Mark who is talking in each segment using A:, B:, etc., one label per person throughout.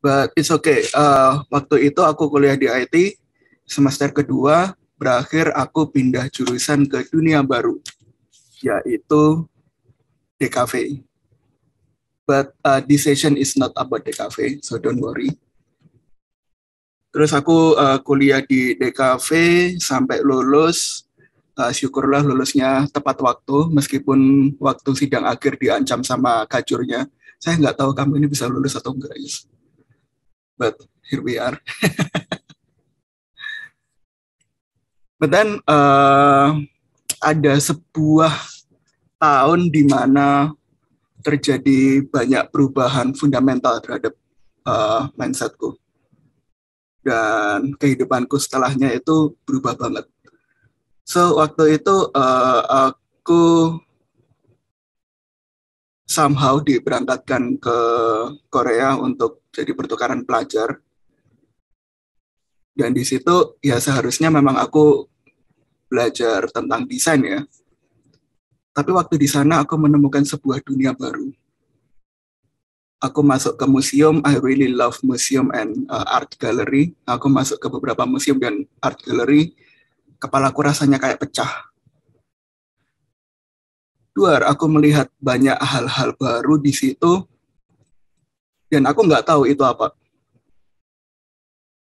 A: But it's okay. Waktu itu aku kuliah di IT, semester kedua berakhir aku pindah jurusan ke dunia baru, yaitu DKV. But this session is not about DKV, so don't worry. Terus aku kuliah di DKV sampai lulus. Syukurlah lulusnya tepat waktu, meskipun waktu sidang akhir diancam sama kajurnya. Saya nggak tahu kamu ini bisa lulus atau enggak, guys. But here we are. But then ada sebuah tahun di mana terjadi banyak perubahan fundamental terhadap mindsetku. Dan kehidupanku setelahnya itu berubah banget. So, waktu itu aku somehow diberangkatkan ke Korea untuk jadi pertukaran pelajar. Dan di situ ya seharusnya memang aku belajar tentang desain ya. Tapi waktu di sana aku menemukan sebuah dunia baru. Aku masuk ke museum, I really love museum and art gallery. Aku masuk ke beberapa museum dan art gallery, kepalaku rasanya kayak pecah. Aku melihat banyak hal-hal baru di situ, dan aku nggak tahu itu apa.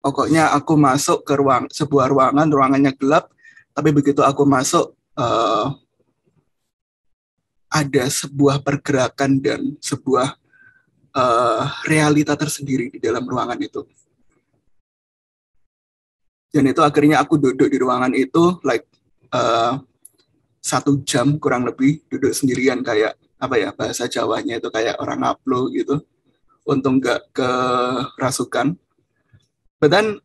A: Pokoknya aku masuk ke sebuah ruangan, ruangannya gelap, tapi begitu aku masuk, ada sebuah pergerakan dan sebuah realita tersendiri di dalam ruangan itu. Dan itu akhirnya aku duduk di ruangan itu, like 1 jam kurang lebih, duduk sendirian kayak apa ya, bahasa Jawanya itu kayak orang ngaplo gitu. Untung nggak kerasukan. But then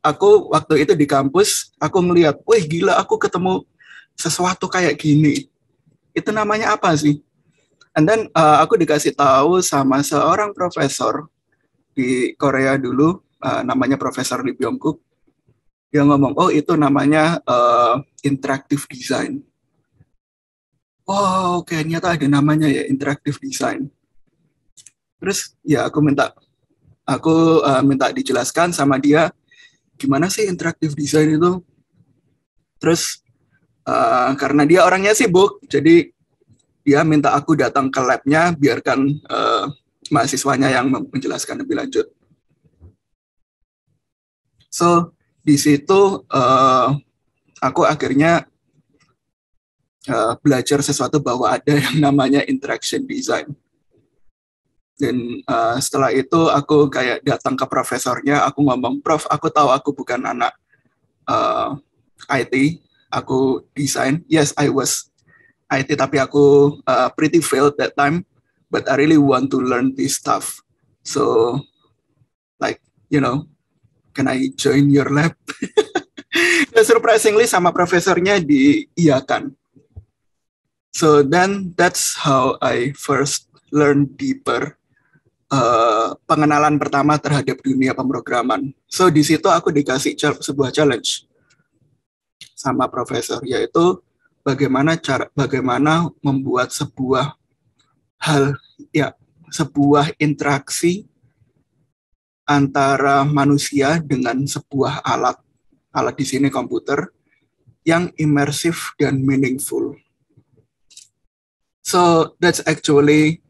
A: aku waktu itu di kampus, aku melihat, wih gila, aku ketemu sesuatu kayak gini. Itu namanya apa sih? And then aku dikasih tahu sama seorang profesor di Korea dulu, namanya Profesor Lee Byung-Kook. Dia ngomong, oh itu namanya interactive design. Oh, ternyata ada namanya ya, interactive design. Terus ya aku minta dijelaskan sama dia, gimana sih interactive design itu? Terus karena dia orangnya sibuk, jadi dia minta aku datang ke labnya, biarkan mahasiswanya yang menjelaskan lebih lanjut. So di situ aku akhirnya belajar sesuatu bahwa ada yang namanya interaction design. Dan setelah itu aku kayak datang ke profesornya, aku ngomong, Prof, aku tahu aku bukan anak IT, aku desain. Yes, I was IT, tapi aku pretty failed that time, but I really want to learn this stuff. So, like, can I join your lab? Dan surprisingly sama profesornya diiyakan. So then that's how I first learn deeper pengenalan pertama terhadap dunia pemrograman. So di situ aku dikasih sebuah challenge sama profesor, yaitu bagaimana membuat sebuah hal, ya, sebuah interaksi antara manusia dengan sebuah alat di sini komputer, yang imersif dan meaningful. So that's actually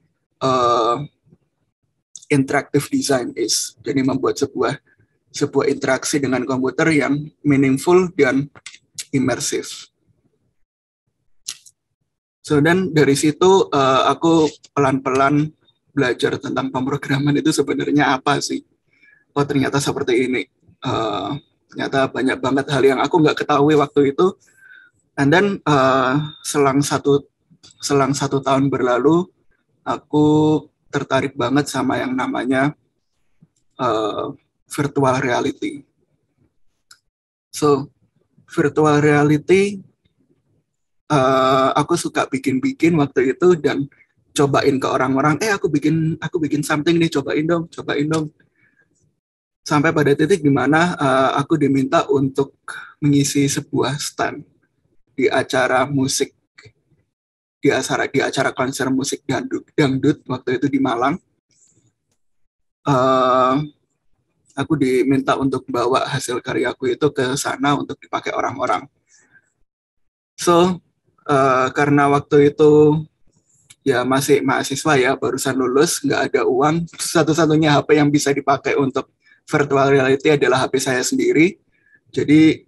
A: interactive design is. Jadi membuat sebuah interaksi dengan komputer yang meaningful dan imersif. So dan dari situ aku pelan-pelan belajar tentang pemrograman itu sebenarnya apa sih. Oh ternyata seperti ini. Ternyata banyak banget hal yang aku nggak ketahui waktu itu. And then selang satu tahun berlalu, aku tertarik banget sama yang namanya virtual reality. So virtual reality aku suka bikin waktu itu dan cobain ke orang-orang. Aku bikin something nih, cobain dong. Sampai pada titik di mana aku diminta untuk mengisi sebuah stand di acara musik, di acara konser musik dangdut waktu itu di Malang. uh, aku diminta untuk bawa hasil karyaku itu ke sana untuk dipakai orang-orang. So, karena waktu itu ya masih mahasiswa ya, barusan lulus, nggak ada uang, satu-satunya HP yang bisa dipakai untuk virtual reality adalah HP saya sendiri. Jadi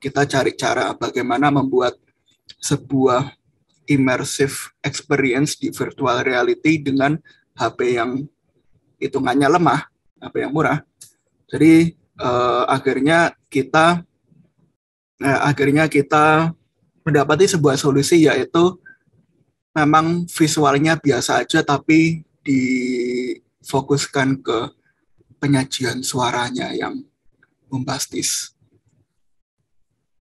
A: kita cari cara bagaimana membuat sebuah immersive experience di virtual reality dengan HP yang hitungannya lemah, HP yang murah. Jadi akhirnya kita mendapati sebuah solusi, yaitu memang visualnya biasa aja tapi difokuskan ke penyajian suaranya yang bombastis.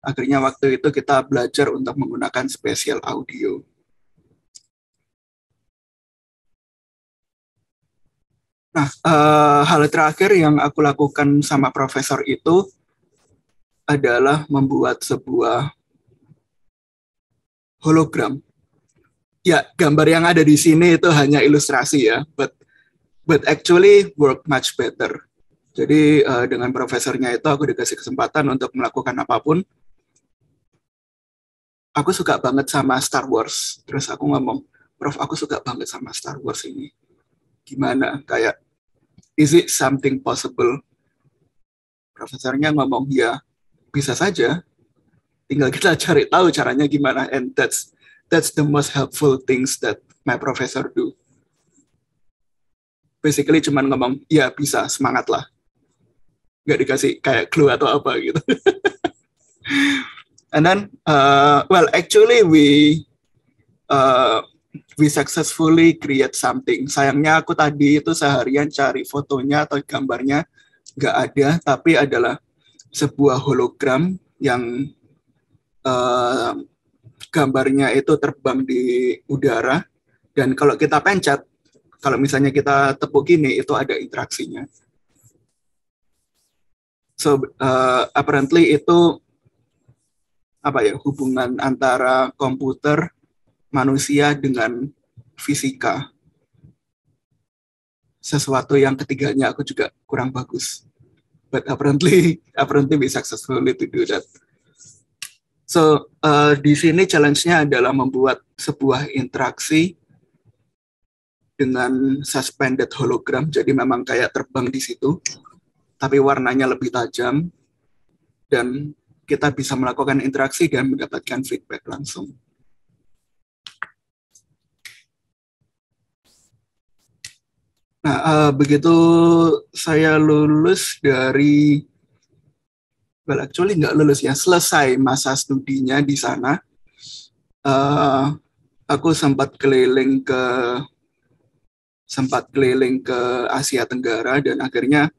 A: Akhirnya waktu itu kita belajar untuk menggunakan spatial audio. Nah, hal terakhir yang aku lakukan sama profesor itu adalah membuat sebuah hologram. Ya, gambar yang ada di sini itu hanya ilustrasi ya, but actually work much better. Jadi dengan profesornya itu aku dikasih kesempatan untuk melakukan apapun. Aku suka banget sama Star Wars. Terus aku ngomong, Prof, aku suka banget sama Star Wars ini. Gimana? Kayak, is it something possible? Profesornya ngomong, ya bisa saja. Tinggal kita cari tahu caranya gimana. And that's the most helpful things that my professor do. Basically cuman ngomong, ya bisa, semangat lah. Nggak dikasih kayak clue atau apa gitu. And then, well, actually we successfully create something. Sayangnya aku tadi itu seharian cari fotonya atau gambarnya, nggak ada, tapi adalah sebuah hologram yang gambarnya itu terbang di udara, dan kalau kita pencet, kalau misalnya kita tepuk gini, itu ada interaksinya. So, apparently itu hubungan antara komputer, manusia dengan fisika. Sesuatu yang ketiganya aku juga kurang bagus. But apparently we successfully to do that. So di sini challenge-nya adalah membuat sebuah interaksi dengan suspended hologram. Jadi memang kayak terbang di situ, tapi warnanya lebih tajam, dan kita bisa melakukan interaksi dan mendapatkan feedback langsung. Nah, begitu saya lulus dari, well actually nggak lulus ya, selesai masa studinya di sana, aku sempat keliling ke Asia Tenggara, dan akhirnya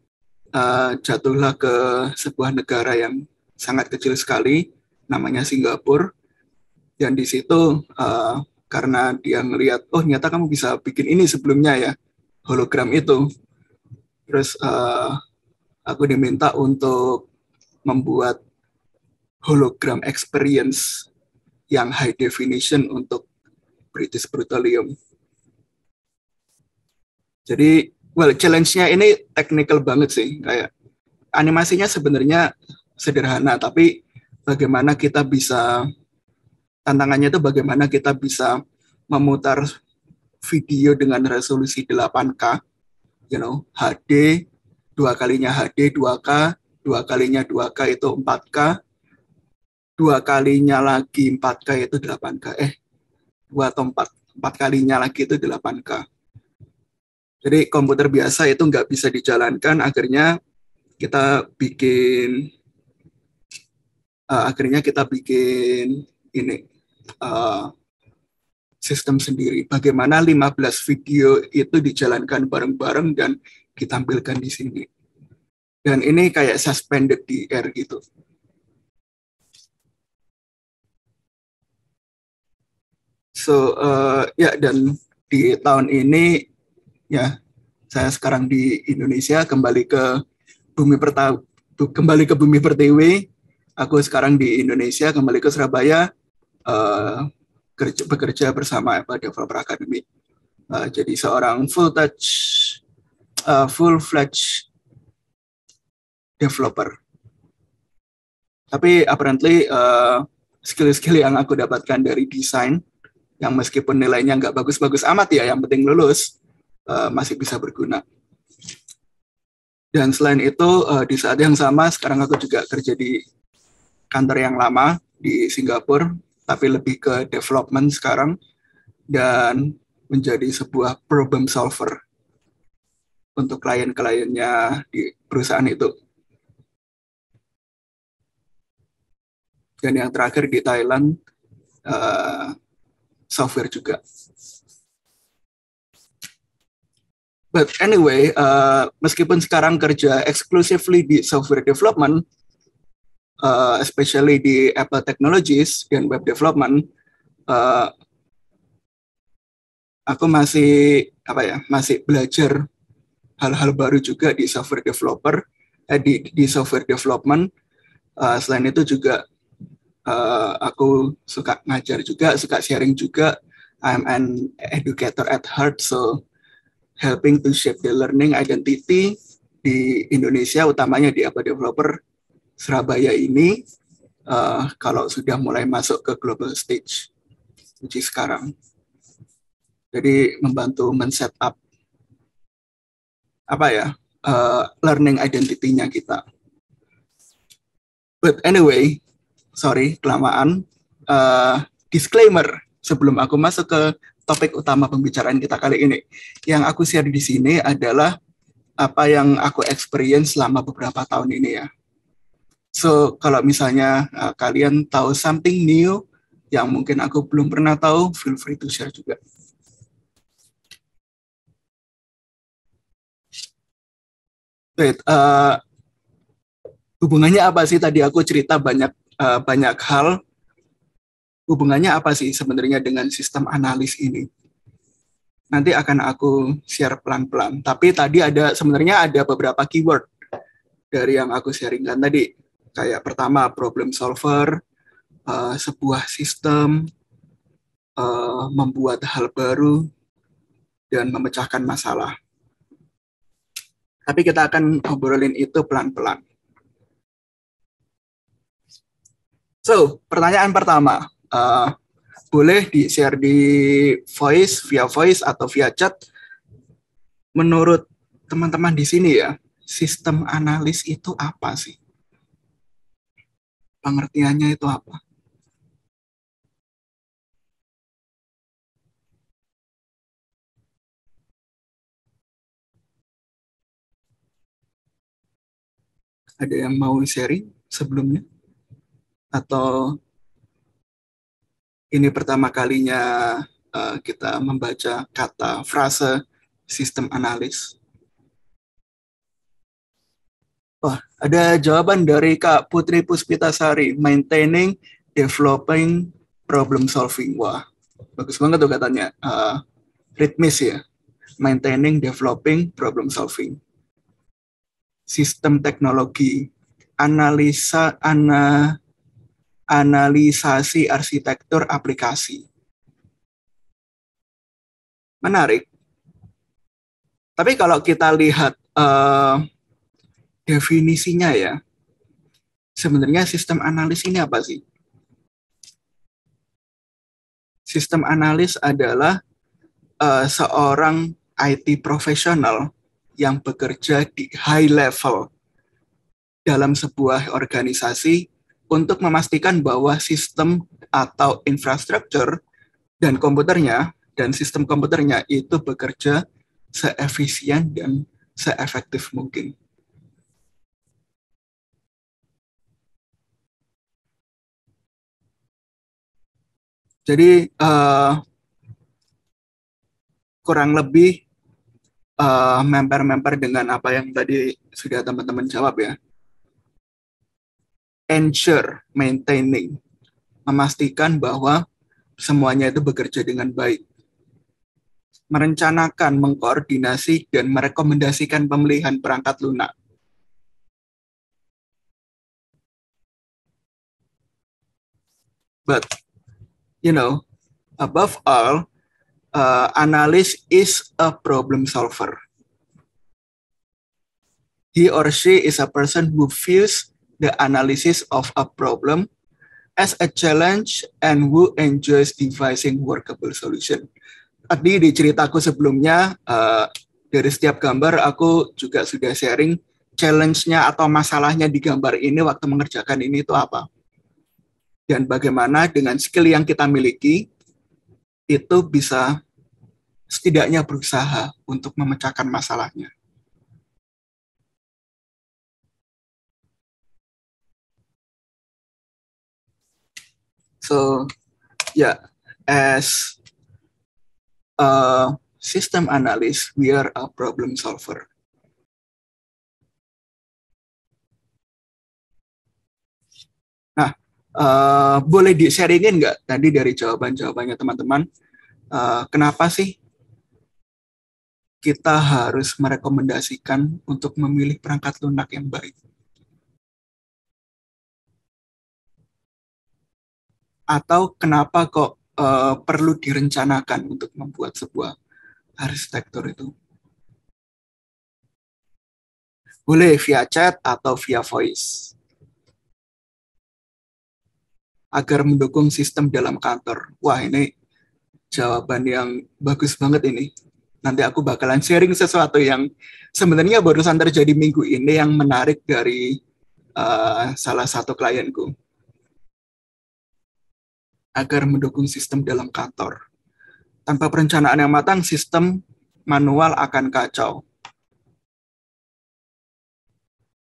A: jatuhlah ke sebuah negara yang sangat kecil sekali, namanya Singapura. Dan di situ karena dia ngelihat, oh ternyata kamu bisa bikin ini sebelumnya ya, hologram itu. Terus aku diminta untuk membuat hologram experience yang high definition untuk British Petroleum. Jadi, well, challenge-nya ini technical banget sih. Kayak animasinya sebenarnya sederhana, tapi bagaimana kita bisa, tantangannya itu bagaimana kita bisa memutar video dengan resolusi 8K, HD, 2 kalinya HD 2K, 2 kalinya 2K itu 4K, 2 kalinya lagi 4K itu 8K, 2 atau 4 kalinya lagi itu 8K. Jadi komputer biasa itu nggak bisa dijalankan, akhirnya kita bikin ini sistem sendiri. Bagaimana 15 video itu dijalankan bareng-bareng dan ditampilkan di sini. Dan ini kayak suspended di air gitu. So, dan di tahun ini, ya, saya sekarang di Indonesia, kembali ke bumi pertiwi. Aku sekarang di Indonesia, kembali ke Surabaya, bekerja bersama Developer Academy. Jadi seorang full touch a full-fledged developer. Tapi apparently skill-skill yang aku dapatkan dari desain, yang meskipun nilainya nggak bagus-bagus amat ya, yang penting lulus, masih bisa berguna. Dan selain itu, di saat yang sama, sekarang aku juga kerja di kantor yang lama di Singapura, tapi lebih ke development sekarang, dan menjadi sebuah problem solver untuk klien-kliennya di perusahaan itu. Dan yang terakhir di Thailand, software juga. But anyway, meskipun sekarang kerja exclusively di software development, especially di Apple Technologies dan web development, aku masih masih belajar hal-hal baru juga di software developer, di software development. Selain itu juga aku suka ngajar juga, suka sharing juga. I'm an educator at heart, so helping to shape the learning identity di Indonesia, utamanya di Apple Developer Surabaya ini, kalau sudah mulai masuk ke global stage, which is sekarang. Jadi membantu men-set up learning identity-nya kita. But anyway, sorry kelamaan. Disclaimer sebelum aku masuk ke topik utama pembicaraan kita kali ini. Yang aku share di sini adalah apa yang aku experience selama beberapa tahun ini ya. So, kalau misalnya kalian tahu something new yang mungkin aku belum pernah tahu, feel free to share juga. Wait, hubungannya apa sih tadi aku cerita banyak hal. Hubungannya apa sih sebenarnya dengan sistem analis ini? Nanti akan aku share pelan-pelan. Tapi tadi sebenarnya ada beberapa keyword dari yang aku sharingkan tadi. Kayak pertama problem solver, sebuah sistem, membuat hal baru, dan memecahkan masalah. Tapi kita akan ngobrolin itu pelan-pelan. So, pertanyaan pertama. Boleh di-share di via voice atau via chat. Menurut teman-teman di sini ya, sistem analis itu apa sih? Pengertiannya itu apa? Ada yang mau sharing sebelumnya? Atau ini pertama kalinya kita membaca kata frase sistem analis? Wah, ada jawaban dari Kak Putri Puspitasari, maintaining, developing, problem solving. Wah, bagus banget tuh katanya. Ritmis ya, maintaining, developing, problem solving. Sistem teknologi, analisasi arsitektur aplikasi. Menarik. Tapi kalau kita lihat definisinya ya, sebenarnya sistem analis ini apa sih? Sistem analis adalah seorang IT profesional yang bekerja di high level dalam sebuah organisasi untuk memastikan bahwa sistem atau infrastruktur dan sistem komputernya itu bekerja seefisien dan seefektif mungkin. Jadi kurang lebih member-member dengan apa yang tadi sudah teman-teman jawab ya. Ensure, maintaining, memastikan bahwa semuanya itu bekerja dengan baik. Merencanakan, mengkoordinasi, dan merekomendasikan pemilihan perangkat lunak. But, above all, analyst is a problem solver. He or she is a person who views the analysis of a problem as a challenge and who enjoys devising workable solution. Tadi di ceritaku sebelumnya, dari setiap gambar aku juga sudah sharing challenge-nya atau masalahnya di gambar ini waktu mengerjakan ini itu apa. Dan bagaimana dengan skill yang kita miliki, itu bisa setidaknya berusaha untuk memecahkan masalahnya. So, yeah, as a system analyst, we are a problem solver. Nah, boleh di-sharingin nggak tadi dari jawaban-jawabannya teman-teman, kenapa sih kita harus merekomendasikan untuk memilih perangkat lunak yang baik? Atau kenapa kok perlu direncanakan untuk membuat sebuah arsitektur itu? Boleh via chat atau via voice. Agar mendukung sistem dalam kantor. Wah, ini jawaban yang bagus banget ini. Nanti aku bakalan sharing sesuatu yang sebenarnya barusan terjadi minggu ini yang menarik dari salah satu klienku. Agar mendukung sistem dalam kantor. Tanpa perencanaan yang matang, sistem manual akan kacau.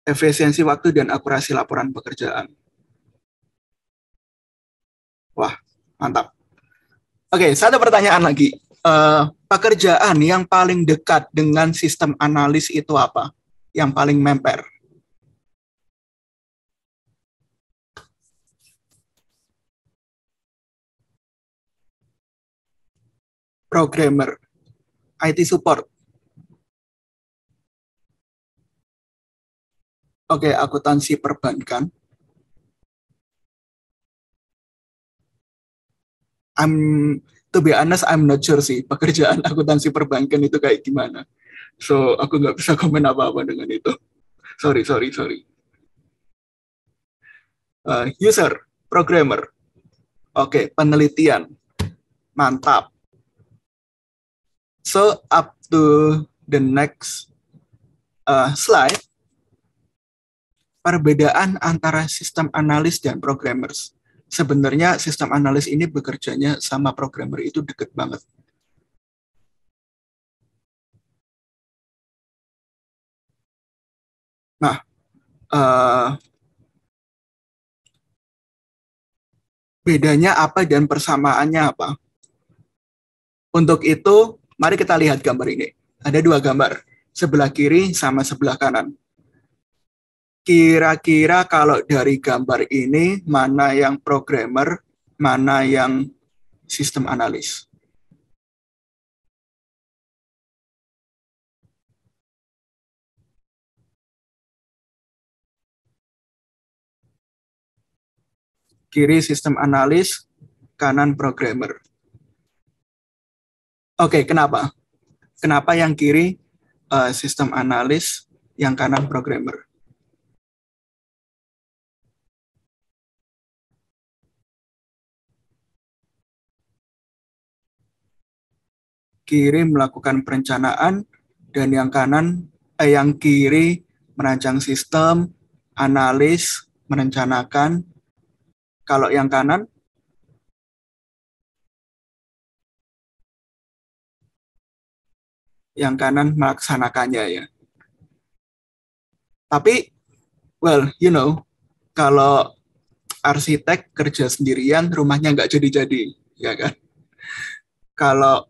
A: Efisiensi waktu dan akurasi laporan pekerjaan. Wah, mantap. Oke, satu pertanyaan lagi. Pekerjaan yang paling dekat dengan sistem analis itu apa? Yang paling memper? Programmer, IT support. Oke, akuntansi perbankan. To be honest, I'm not sure sih pekerjaan akuntansi perbankan itu kayak gimana. So, aku nggak bisa komen apa-apa dengan itu. Sorry. User, programmer. Oke, penelitian. Mantap. So, up to the next slide. Perbedaan antara sistem analis dan programmers. Sebenarnya sistem analis ini bekerjanya sama programmer itu deket banget. Nah, bedanya apa dan persamaannya apa? Untuk itu, mari kita lihat gambar ini. Ada dua gambar, sebelah kiri sama sebelah kanan. Kira-kira kalau dari gambar ini, mana yang programmer, mana yang sistem analis? Kiri sistem analis, kanan programmer. Oke, kenapa? Kenapa yang kiri sistem analis, yang kanan programmer? Kiri melakukan perencanaan dan yang kiri merancang sistem, analis, merencanakan. Kalau yang kanan melaksanakannya ya. Tapi, well, kalau arsitek kerja sendirian, rumahnya nggak jadi-jadi, ya kan? Kalau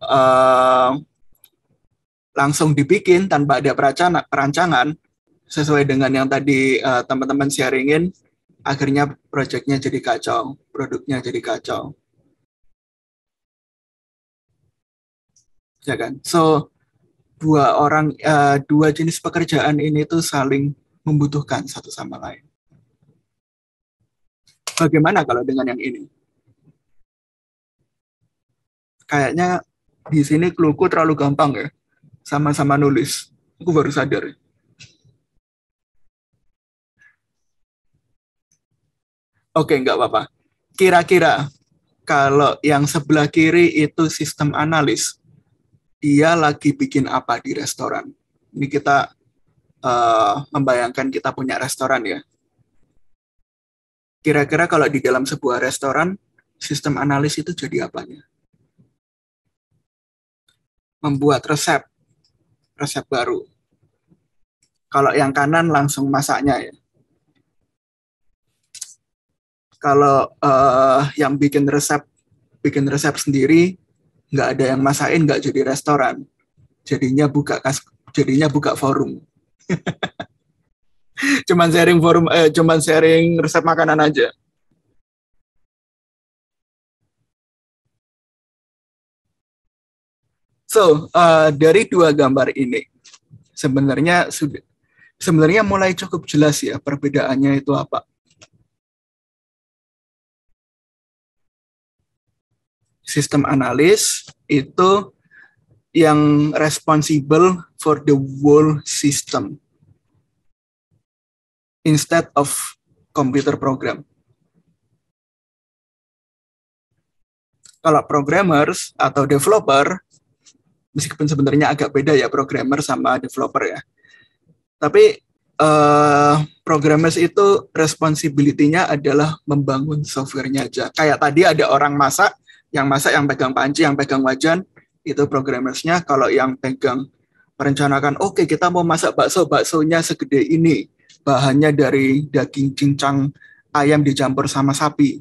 A: langsung dibikin tanpa ada perancangan, sesuai dengan yang tadi teman-teman sharingin, akhirnya proyeknya jadi kacau, produknya jadi kacau. Ya kan? So, dua jenis pekerjaan ini tuh saling membutuhkan satu sama lain. Bagaimana kalau dengan yang ini? Kayaknya di sini clue-ku terlalu gampang ya. Sama-sama nulis. Aku baru sadar. Oke, nggak apa-apa. Kira-kira kalau yang sebelah kiri itu sistem analis, dia lagi bikin apa di restoran? Ini kita membayangkan kita punya restoran ya. Kira-kira kalau di dalam sebuah restoran, sistem analis itu jadi apanya? Membuat resep, resep baru. Kalau yang kanan langsung masaknya ya. Kalau yang bikin resep sendiri, nggak ada yang masakin, nggak jadi restoran. Jadinya buka forum. Cuman sharing resep makanan aja. So, dari dua gambar ini sebenarnya mulai cukup jelas ya perbedaannya itu apa. Sistem analis itu yang responsible for the whole system instead of computer program. Kalau programmers atau developer, meskipun sebenarnya agak beda ya programmer sama developer ya, tapi programmers itu responsibility-nya adalah membangun software-nya aja. Kayak tadi ada orang masak, yang pegang panci, yang pegang wajan, itu programmers-nya. Kalau yang pegang merencanakan, oke, kita mau masak bakso, baksonya segede ini, bahannya dari daging cincang ayam dicampur sama sapi.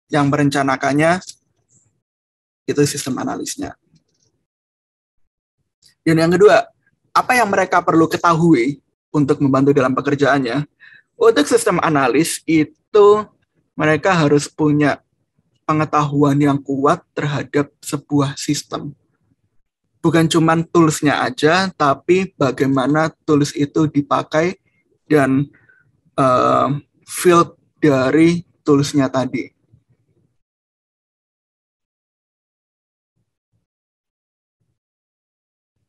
A: Yang merencanakannya itu sistem analisnya. Dan yang kedua, apa yang mereka perlu ketahui untuk membantu dalam pekerjaannya? Untuk sistem analis itu mereka harus punya pengetahuan yang kuat terhadap sebuah sistem. Bukan cuma tools-nya aja, tapi bagaimana tools itu dipakai dan field dari tools-nya tadi.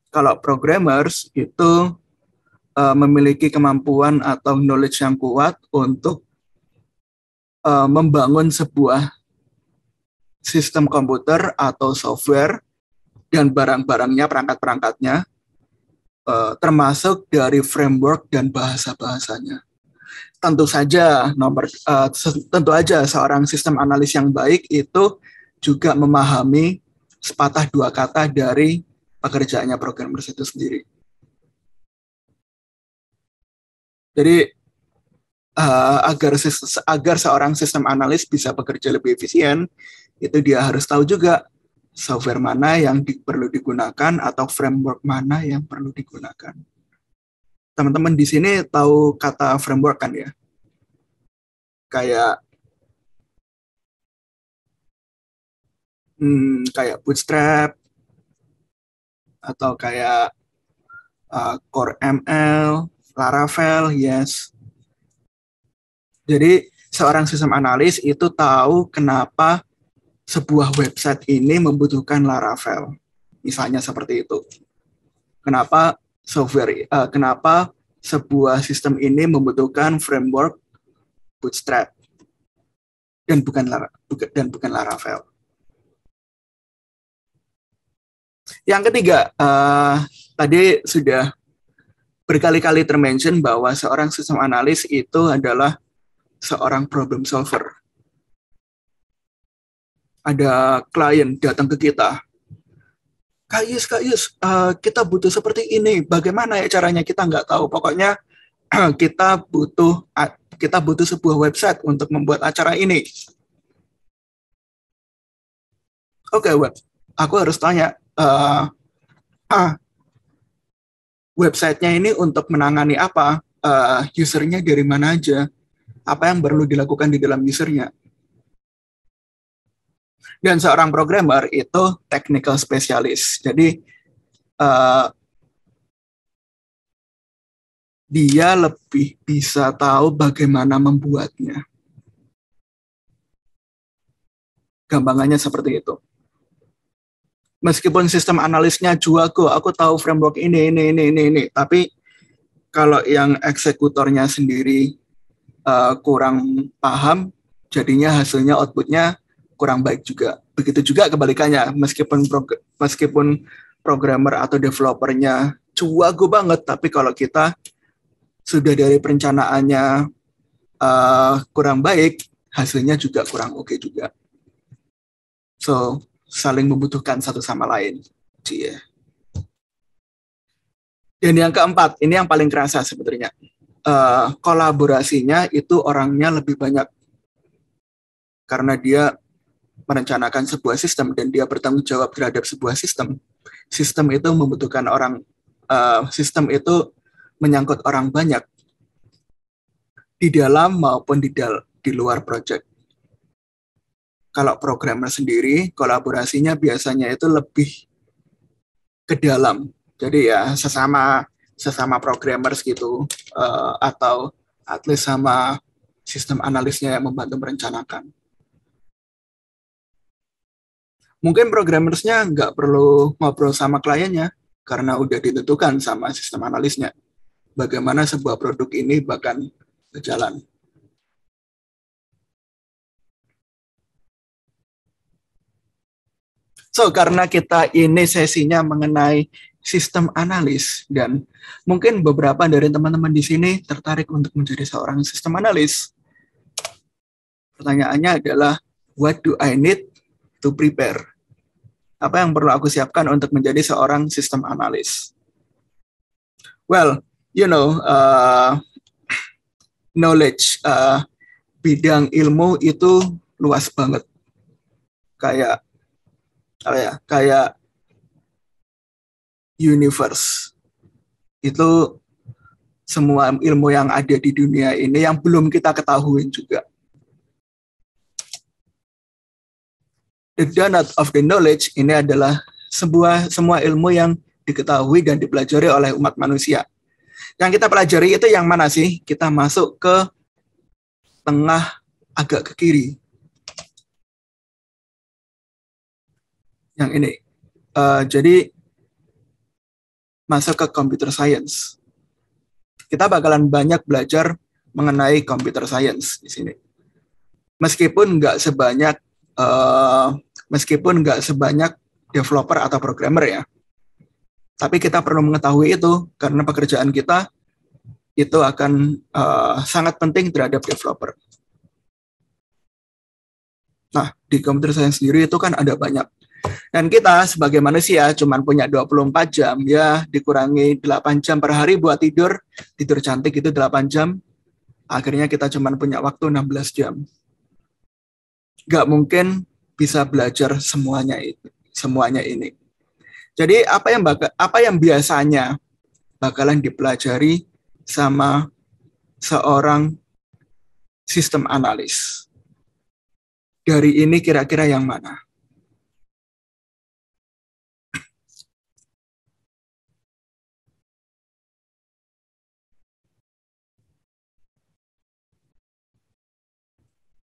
A: Kalau programmers itu memiliki kemampuan atau knowledge yang kuat untuk membangun sebuah sistem komputer atau software dan barang-barangnya, perangkat-perangkatnya, termasuk dari framework dan bahasa-bahasanya. Tentu aja seorang sistem analis yang baik itu juga memahami sepatah dua kata dari pekerjaannya programmer itu sendiri. Jadi agar seorang sistem analis bisa bekerja lebih efisien, itu dia harus tahu juga software mana yang perlu digunakan atau framework mana yang perlu digunakan. Teman-teman di sini tahu kata framework kan ya? Kayak Bootstrap atau kayak Core ML, Laravel, yes. Jadi seorang sistem analis itu tahu kenapa sebuah website ini membutuhkan Laravel, misalnya seperti itu. Kenapa sebuah sistem ini membutuhkan framework Bootstrap dan bukan Laravel. Yang ketiga, tadi sudah berkali-kali termention bahwa seorang sistem analis itu adalah seorang problem solver. Ada klien datang ke kita, Kak Yus, kita butuh seperti ini. Bagaimana ya caranya? Kita nggak tahu. Pokoknya kita butuh sebuah website untuk membuat acara ini. Oke, aku harus tanya, websitenya ini untuk menangani apa? Usernya dari mana aja? Apa yang perlu dilakukan di dalam usernya? Dan seorang programmer itu technical specialist. Jadi dia lebih bisa tahu bagaimana membuatnya. Gampangannya seperti itu. Meskipun sistem analisnya jago, aku tahu framework ini. Tapi kalau yang eksekutornya sendiri kurang paham, jadinya hasilnya outputnya kurang baik juga. Begitu juga kebalikannya, meskipun programmer atau developernya jago banget, tapi kalau kita sudah dari perencanaannya kurang baik, hasilnya juga kurang oke juga. So, saling membutuhkan satu sama lain. Cie. Dan yang keempat, ini yang paling kerasa sebenarnya. Kolaborasinya itu orangnya lebih banyak. Karena dia merencanakan sebuah sistem dan dia bertanggung jawab terhadap sebuah sistem. Sistem itu membutuhkan sistem itu menyangkut orang banyak di dalam maupun di luar project. Kalau programmer sendiri, kolaborasinya biasanya itu lebih ke dalam. Jadi ya sesama programmers gitu, atau at least sama sistem analisnya yang membantu merencanakan. Mungkin programmersnya nggak perlu ngobrol sama kliennya, karena udah ditentukan sama sistem analisnya bagaimana sebuah produk ini bahkan berjalan. So, karena kita ini sesinya mengenai sistem analis, dan mungkin beberapa dari teman-teman di sini tertarik untuk menjadi seorang sistem analis. Pertanyaannya adalah, what do I need to prepare? Apa yang perlu aku siapkan untuk menjadi seorang sistem analis? Well, knowledge, bidang ilmu itu luas banget. Kayak universe. Itu semua ilmu yang ada di dunia ini yang belum kita ketahui juga. The donut of the knowledge ini adalah semua ilmu yang diketahui dan dipelajari oleh umat manusia. Yang kita pelajari itu yang mana sih? Kita masuk ke tengah agak ke kiri. Yang ini. Jadi masuk ke computer science. Kita bakalan banyak belajar mengenai computer science di sini. Meskipun nggak sebanyak developer atau programmer ya. Tapi kita perlu mengetahui itu karena pekerjaan kita itu akan sangat penting terhadap developer. Nah, di computer science sendiri itu kan ada banyak. Dan kita sebagai manusia cuma punya 24 jam, ya dikurangi 8 jam per hari buat tidur cantik itu 8 jam, akhirnya kita cuma punya waktu 16 jam. Nggak mungkin bisa belajar semuanya ini. Jadi apa yang biasanya bakalan dipelajari sama seorang sistem analis? Dari ini kira-kira yang mana?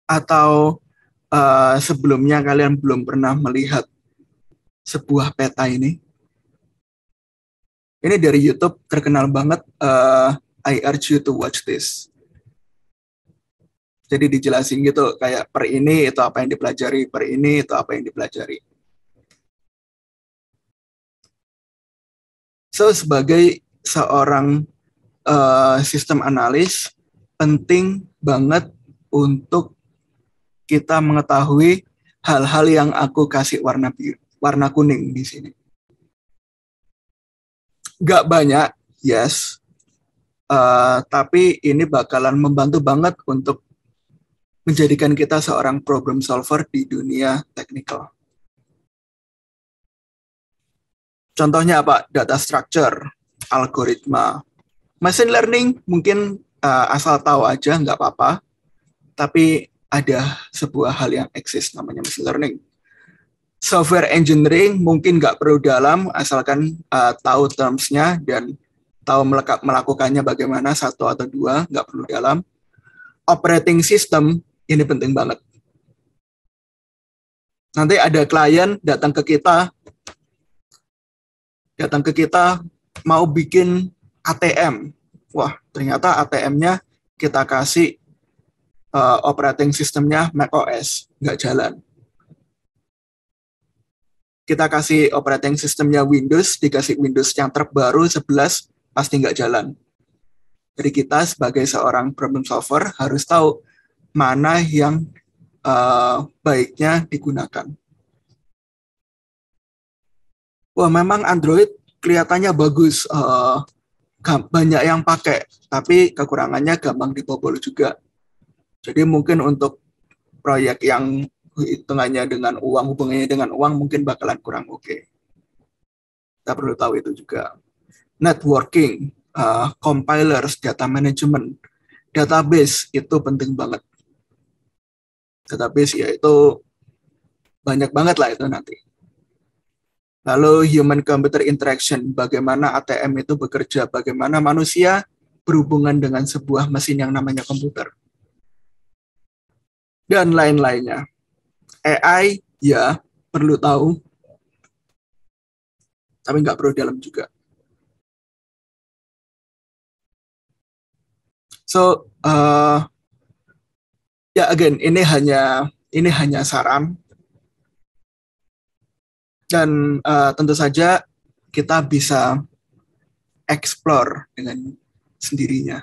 A: Atau sebelumnya kalian belum pernah melihat sebuah peta ini? Ini dari YouTube, terkenal banget. I urge you to watch this. Jadi dijelasin gitu, kayak per ini itu apa yang dipelajari, per ini itu apa yang dipelajari. So, sebagai seorang sistem analis, penting banget untuk kita mengetahui hal-hal yang aku kasih warna kuning di sini. Gak banyak, yes. Tapi ini bakalan membantu banget untuk menjadikan kita seorang problem solver di dunia teknikal. Contohnya apa? Data structure, algoritma. Machine learning mungkin asal tahu aja, nggak apa-apa. Tapi ada sebuah hal yang eksis namanya machine learning. Software engineering mungkin nggak perlu dalam, asalkan tahu terms-nya dan tahu melakukannya bagaimana, satu atau dua, nggak perlu dalam. Operating system, ini penting banget. Nanti ada klien datang ke kita mau bikin ATM. Wah, ternyata ATM-nya kita kasih operating sistemnya macOS, nggak jalan. Kita kasih operating sistemnya Windows, dikasih Windows yang terbaru 11, pasti nggak jalan. Jadi kita sebagai seorang problem solver harus tahu mana yang baiknya digunakan. Wah, memang Android kelihatannya bagus, banyak yang pakai, tapi kekurangannya gampang dibobol juga. Jadi mungkin untuk proyek yang hitungannya dengan uang, hubungannya dengan uang mungkin bakalan kurang oke. Kita perlu tahu itu juga. Networking, compilers, data management, database itu penting banget. Database ya itu banyak banget lah itu nanti. Lalu human computer interaction, bagaimana ATM itu bekerja, bagaimana manusia berhubungan dengan sebuah mesin yang namanya komputer. Dan lain-lainnya. AI, ya, perlu tahu, tapi nggak perlu dalam juga. So, ya again, ini hanya saran. Dan tentu saja kita bisa explore dengan sendirinya.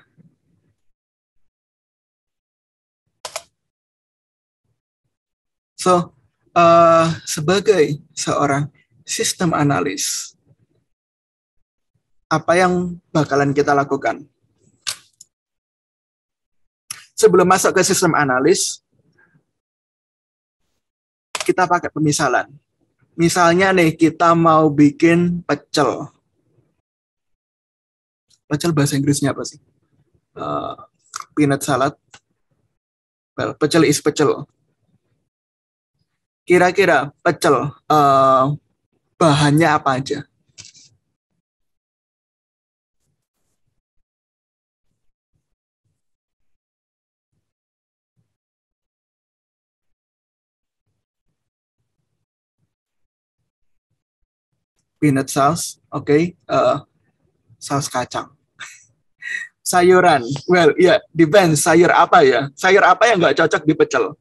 A: So, sebagai seorang sistem analis, apa yang bakalan kita lakukan? Sebelum masuk ke sistem analis, kita pakai pemisalan. Misalnya nih, kita mau bikin pecel. Pecel bahasa Inggrisnya apa sih? Peanut salad. Well, pecel is pecel. Kira-kira pecel, bahannya apa aja? Peanut sauce, oke. Saus kacang. Sayuran, well, ya, yeah, depends. Sayur apa ya? Sayur apa yang nggak cocok di pecel?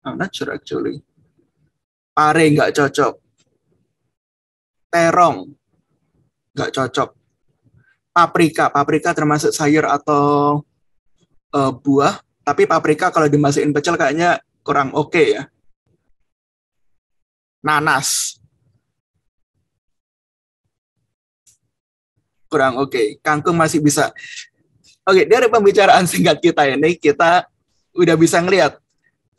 A: I'm not sure actually. Pare nggak cocok. Terong nggak cocok. Paprika termasuk sayur atau buah. Tapi paprika kalau dimasukin pecel kayaknya kurang oke ya. Nanas kurang oke. Kangkung masih bisa. Oke, dari pembicaraan singkat kita ini, kita udah bisa ngelihat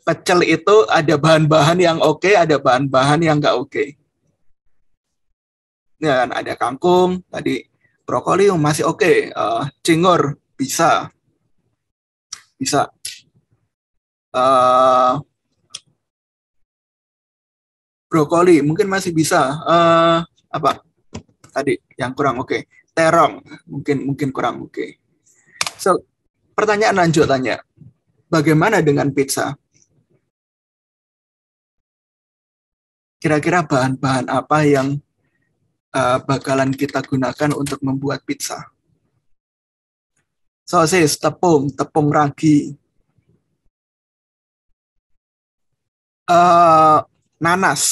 A: pecel itu ada bahan-bahan yang oke, ada bahan-bahan yang nggak oke. Ya kan, ada kangkung, tadi brokoli masih oke, cingur bisa, brokoli mungkin masih bisa, apa tadi yang kurang oke, terong mungkin kurang oke. So, pertanyaan lanjutannya, bagaimana dengan pizza? Kira-kira bahan-bahan apa yang bakalan kita gunakan untuk membuat pizza? Sosis, tepung ragi, nanas.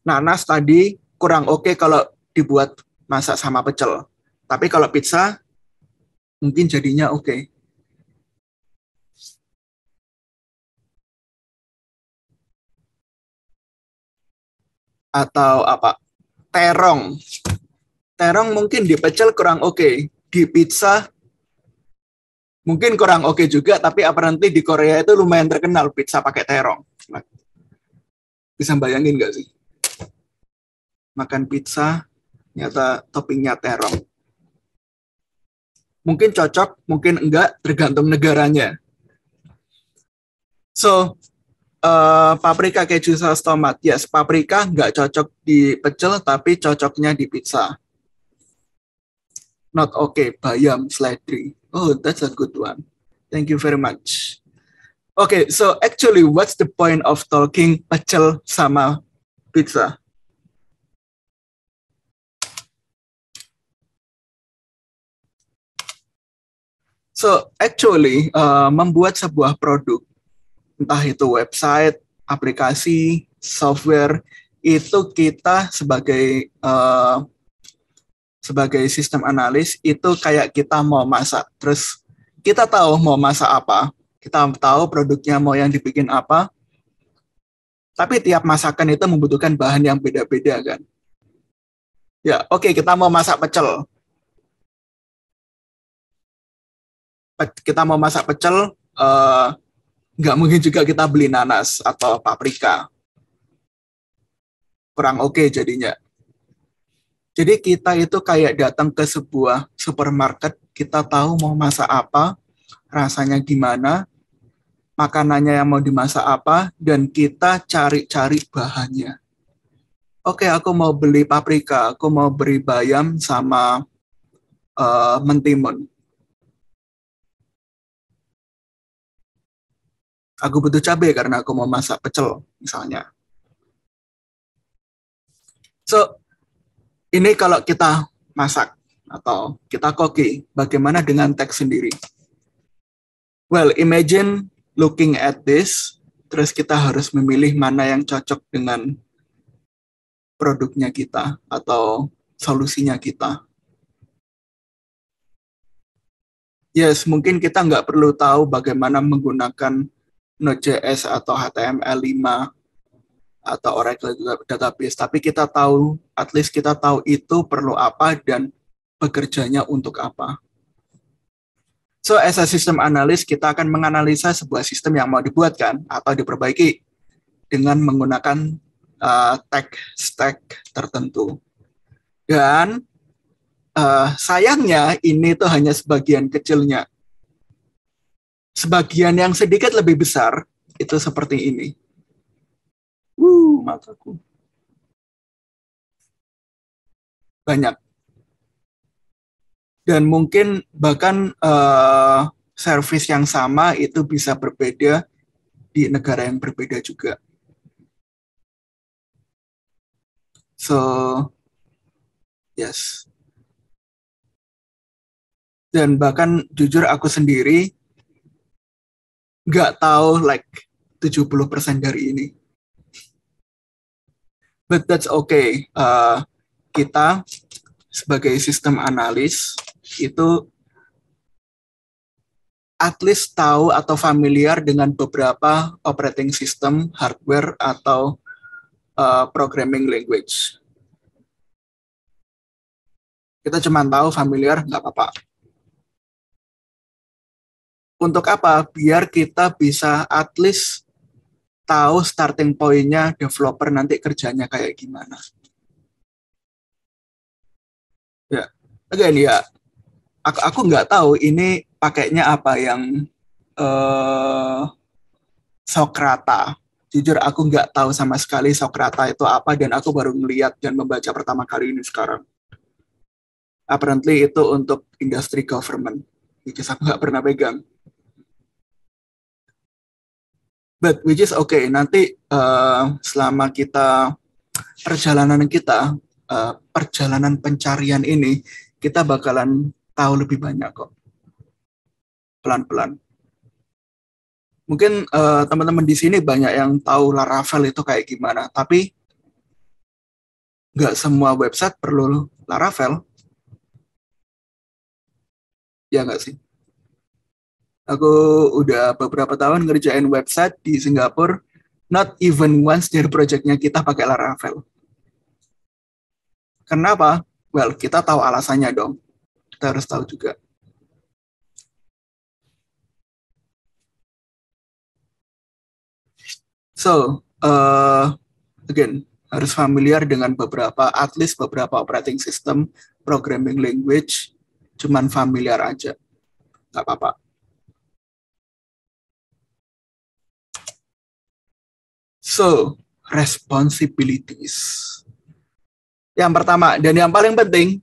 A: Nanas tadi kurang oke kalau dibuat masak sama pecel. Tapi kalau pizza mungkin jadinya oke. Atau apa? Terong. Terong mungkin di pecel kurang oke. Di pizza mungkin kurang oke juga, tapi apparently di Korea itu lumayan terkenal pizza pakai terong. Bisa bayangin nggak sih? Makan pizza, ternyata toppingnya terong. Mungkin cocok, mungkin enggak, tergantung negaranya. So, paprika, keju, saus tomat. Yes, paprika nggak cocok di pecel, tapi cocoknya di pizza. Not okay, bayam, seledri. Oh, that's a good one. Thank you very much. Okay, so actually, what's the point of talking pecel sama pizza? So actually membuat sebuah produk, entah itu website, aplikasi, software, itu kita sebagai sistem analis itu kayak kita mau masak. Terus kita tahu mau masak apa, kita tahu produknya mau yang dibikin apa, tapi tiap masakan itu membutuhkan bahan yang beda-beda kan. Ya, oke, kita mau masak pecel. Kita mau masak pecel, nggak mungkin juga kita beli nanas atau paprika. Kurang oke jadinya. Jadi kita itu kayak datang ke sebuah supermarket, kita tahu mau masak apa, rasanya gimana, makanannya yang mau dimasak apa, dan kita cari-cari bahannya. Oke, aku mau beli paprika, aku mau beri bayam sama mentimun. Aku butuh cabai karena aku mau masak pecel, misalnya. So, ini kalau kita masak atau kita koki, bagaimana dengan teks sendiri? Well, imagine looking at this, terus kita harus memilih mana yang cocok dengan produknya kita atau solusinya kita. Yes, mungkin kita nggak perlu tahu bagaimana menggunakan Node.js atau HTML5 atau Oracle Database, tapi kita tahu, at least kita tahu itu perlu apa dan bekerjanya untuk apa. So, as a system analyst, kita akan menganalisa sebuah sistem yang mau dibuatkan atau diperbaiki dengan menggunakan tech stack tertentu. Dan sayangnya ini tuh hanya sebagian kecilnya. Sebagian yang sedikit lebih besar itu seperti ini. Mataku. Banyak. Dan mungkin bahkan service yang sama itu bisa berbeda di negara yang berbeda juga. So, yes. Dan bahkan jujur aku sendiri nggak tahu like 70% dari ini. But that's okay. Kita sebagai sistem analis itu at least tahu atau familiar dengan beberapa operating system, hardware, atau programming language. Kita cuma tahu familiar, nggak apa-apa. Untuk apa? Biar kita bisa at least tahu starting point-nya developer nanti kerjanya kayak gimana. Ya, again ya, aku nggak tahu ini pakainya apa yang Socrata. Jujur aku nggak tahu sama sekali Socrata itu apa dan aku baru melihat dan membaca pertama kali ini sekarang. Apparently itu untuk industri government, which is aku nggak pernah pegang. But which is okay, nanti selama perjalanan pencarian ini, kita bakalan tahu lebih banyak kok. Pelan-pelan. Mungkin teman-teman di sini banyak yang tahu Laravel itu kayak gimana, tapi nggak semua website perlu Laravel. Ya nggak sih? Aku udah beberapa tahun ngerjain website di Singapura, not even once dari projectnya kita pakai Laravel. Kenapa? Well, kita tahu alasannya dong. Kita harus tahu juga. So, again, harus familiar dengan at least beberapa operating system, programming language, cuman familiar aja. Nggak apa-apa. So, responsibilities. Yang pertama, dan yang paling penting,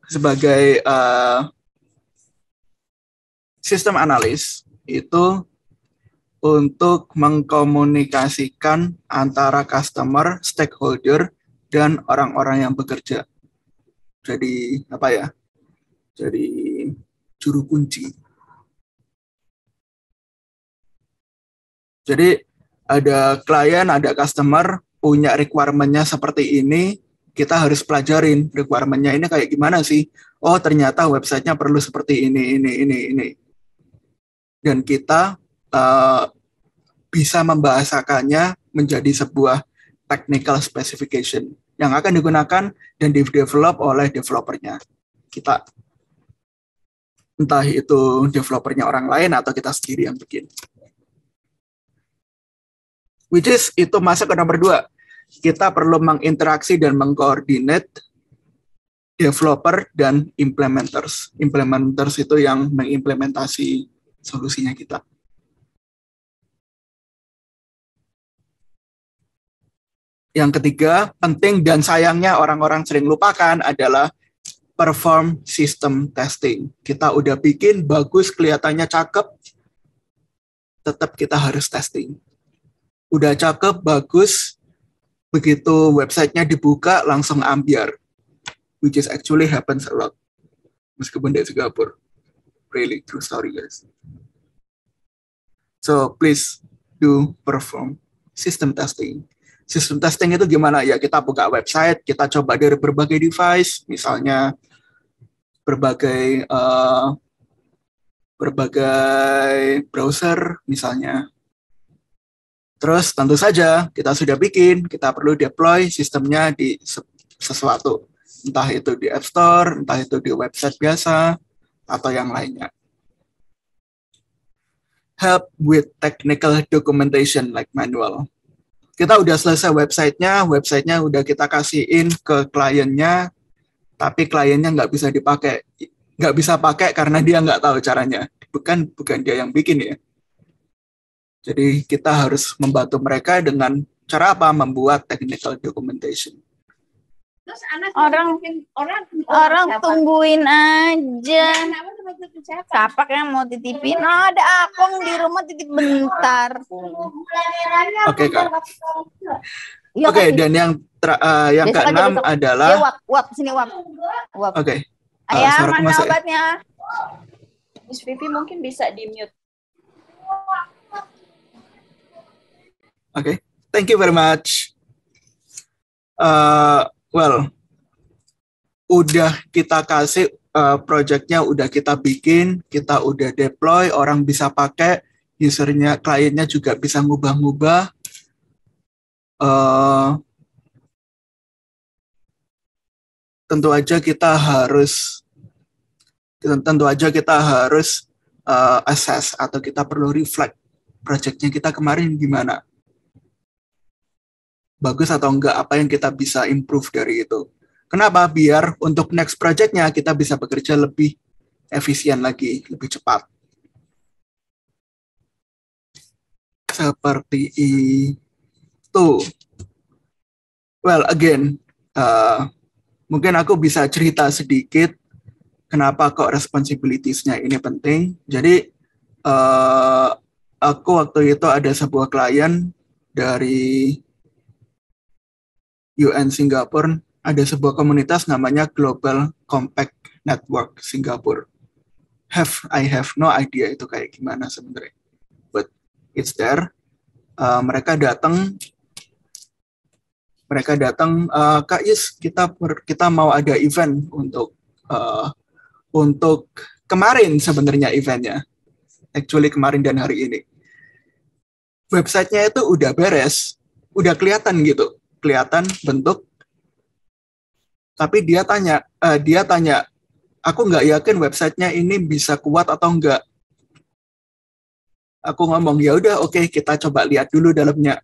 A: sebagai sistem analis, itu untuk mengkomunikasikan antara customer, stakeholder, dan orang-orang yang bekerja. Jadi, apa ya? Jadi, juru kunci. Jadi ada klien, ada customer punya requirement-nya seperti ini, kita harus pelajarin requirement-nya ini kayak gimana sih. Oh, ternyata website-nya perlu seperti ini. Dan kita bisa membahasakannya menjadi sebuah technical specification yang akan digunakan dan di-develop oleh developernya. Kita, entah itu developernya orang lain atau kita sendiri yang bikin. Which is, itu masuk ke nomor 2. Kita perlu menginteraksi dan mengkoordinate developer dan implementers. Implementers itu yang mengimplementasi solusinya kita. Yang ketiga, penting dan sayangnya orang-orang sering lupakan adalah perform system testing. Kita udah bikin bagus, kelihatannya cakep, tetap kita harus testing. Udah cakep, bagus, begitu websitenya dibuka langsung ambiar. Which is actually happens a lot. Meskipun di Singapura. Really true story, guys. So please do perform system testing. System testing itu gimana? Ya kita buka website, kita coba dari berbagai device, misalnya berbagai browser misalnya. Terus tentu saja kita sudah bikin, kita perlu deploy sistemnya di sesuatu. Entah itu di App Store, entah itu di website biasa, atau yang lainnya. Help with technical documentation like manual. Kita udah selesai websitenya udah kita kasihin ke kliennya, tapi kliennya nggak bisa dipakai. Nggak bisa pakai karena dia nggak tahu caranya. Bukan dia yang bikin ya. Jadi kita harus membantu mereka dengan cara apa? Membuat technical documentation.
B: Terus orang tungguin aja. Siapa yang mau titipin? Oh, ada akong di rumah titip bentar.
A: Oke, Kak. Oke, dan yang keenam adalah
B: wap sini wap.
A: Oke.
B: Ayah, mana obatnya? Miss Vivi mungkin bisa di-mute.
A: Oke, thank you very much. Well, udah kita kasih project-nya, udah kita bikin, kita udah deploy, orang bisa pakai, usernya, kliennya juga bisa ngubah-ngubah. Tentu aja kita harus assess atau kita perlu reflect project-nya kita kemarin gimana. Bagus atau enggak, apa yang kita bisa improve dari itu. Kenapa? Biar untuk next project-nya kita bisa bekerja lebih efisien lagi, lebih cepat. Seperti itu. Well, again, mungkin aku bisa cerita sedikit kenapa kok responsibilities-nya ini penting. Jadi, aku waktu itu ada sebuah klien dari UN Singapura, ada sebuah komunitas namanya Global Compact Network Singapore. I have no idea itu kayak gimana sebenarnya. But it's there. Mereka datang, Kak Is, kita mau ada event untuk kemarin sebenarnya eventnya. Actually kemarin dan hari ini. Websitenya itu udah beres, udah kelihatan gitu, kelihatan bentuk. Tapi dia tanya, aku nggak yakin websitenya ini bisa kuat atau enggak. Aku ngomong, ya udah oke, kita coba lihat dulu dalamnya.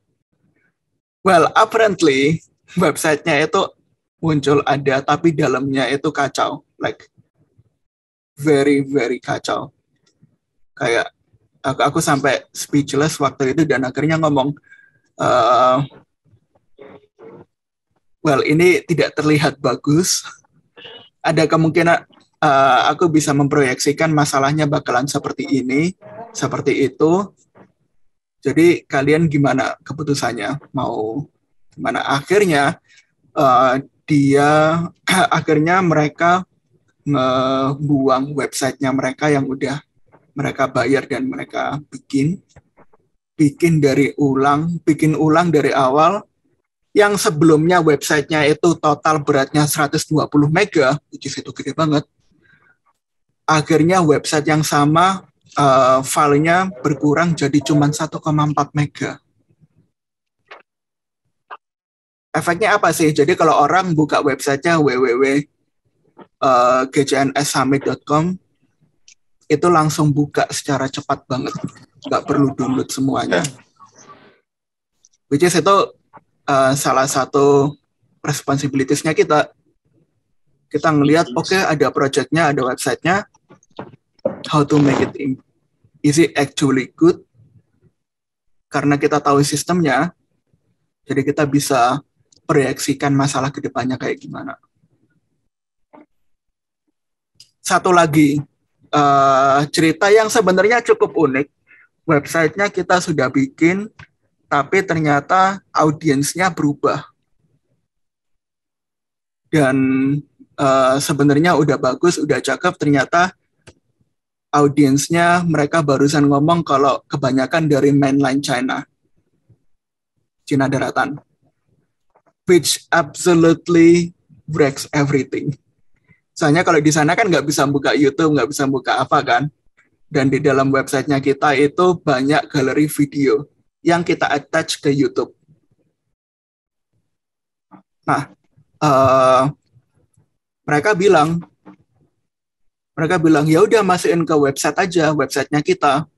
A: Well, apparently websitenya itu muncul ada, tapi dalamnya itu kacau, like very very kacau. Kayak aku sampai speechless waktu itu dan akhirnya ngomong, well, ini tidak terlihat bagus. Ada kemungkinan aku bisa memproyeksikan masalahnya bakalan seperti ini, seperti itu. Jadi kalian gimana keputusannya? Mau gimana? Akhirnya akhirnya mereka ngebuang websitenya mereka yang udah mereka bayar dan mereka bikin bikin ulang dari awal. Yang sebelumnya websitenya itu total beratnya 120 mega, which is itu gede banget. Akhirnya website yang sama, filenya berkurang jadi cuma 1,4 mega. Efeknya apa sih? Jadi kalau orang buka websitenya www.gcnssummit.com, itu langsung buka secara cepat banget. Nggak perlu download semuanya. Which is itu salah satu responsibilities-nya kita. Kita ngelihat, oke, ada project-nya, ada website-nya, how to make it is it actually good? Karena kita tahu sistemnya, jadi kita bisa proyeksikan masalah ke depannya kayak gimana. Satu lagi, cerita yang sebenarnya cukup unik, website-nya kita sudah bikin, tapi ternyata audiensnya berubah. Dan sebenarnya udah bagus, udah cakep, ternyata audiensnya mereka barusan ngomong kalau kebanyakan dari mainland China, Cina daratan, which absolutely breaks everything. Soalnya kalau di sana kan nggak bisa buka YouTube, nggak bisa buka apa kan, dan di dalam websitenya kita itu banyak galeri video yang kita attach ke YouTube. Nah, mereka bilang ya udah masukin ke website aja, websitenya kita